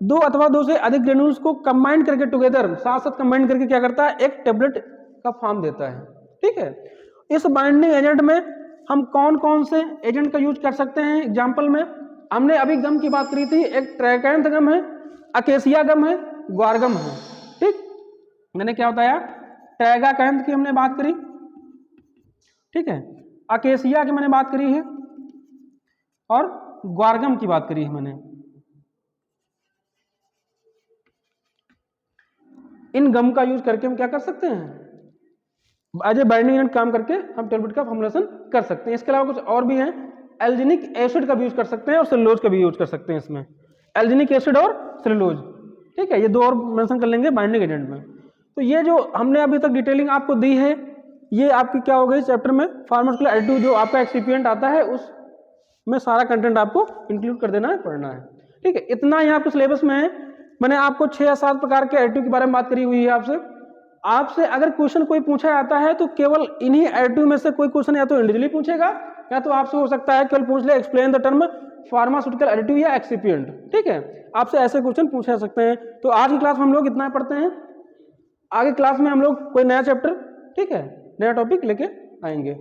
2 अथवा 2 से अधिक ग्रेन्यूल्स को कंबाइन करके टुगेदर, साथ साथ कंबाइन करके क्या करता है? एक टेबलेट का फॉर्म देता है। ठीक है, इस बाइंडिंग एजेंट में हम कौन कौन से एजेंट का यूज कर सकते हैं? एग्जाम्पल में हमने अभी गम की बात करी थी, एक ट्रैगैकैंथ गम है, अकेसिया गम है, ग्वारगम है। ठीक, मैंने क्या बताया? ट्रैगैकैंथ की हमने बात करी, ठीक है, अकेसिया की मैंने बात करी है, और ग्वारगम की बात करी है मैंने। इन गम का यूज करके हम क्या कर सकते हैं? एज ए बाइंडिंग एजेंट काम करके हम टेबलेट का फॉर्मुलेशन कर सकते हैं। इसके अलावा कुछ और भी हैं, एल्जिनिक एसिड का भी यूज कर सकते हैं और सेलुलोज का भी यूज कर सकते हैं इसमें, एल्जिनिक एसिड और सेलुलोज। ठीक है, ये 2 और मेंशन कर लेंगे बाइंडिंग एजेंट में। तो ये जो हमने अभी तक डिटेलिंग आपको दी है, ये आपकी क्या हो गई चैप्टर में फार्मास्यूटिकल एडिटिव जो आपका एक्सिपिएंट आता है उसमें सारा कंटेंट आपको इंक्लूड कर देना है, पढ़ना है। ठीक है, इतना ही आपके सिलेबस में है। मैंने आपको 6 या 7 प्रकार के एडिटिव के बारे में बात करी हुई है आपसे। आपसे अगर क्वेश्चन कोई पूछा जाता है तो केवल इन्हीं एडिटिव में से कोई क्वेश्चन या तो इंडिविजुअली पूछेगा या तो आपसे हो सकता है केवल पूछ ले explain the term pharmaceutical additive या एक्सिपिएंट, ठीक है, आपसे ऐसे क्वेश्चन पूछे जा सकते हैं। तो आज की क्लास में हम लोग इतना पढ़ते हैं, आगे क्लास में हम लोग कोई नया चैप्टर, ठीक है, नया टॉपिक लेके आएंगे।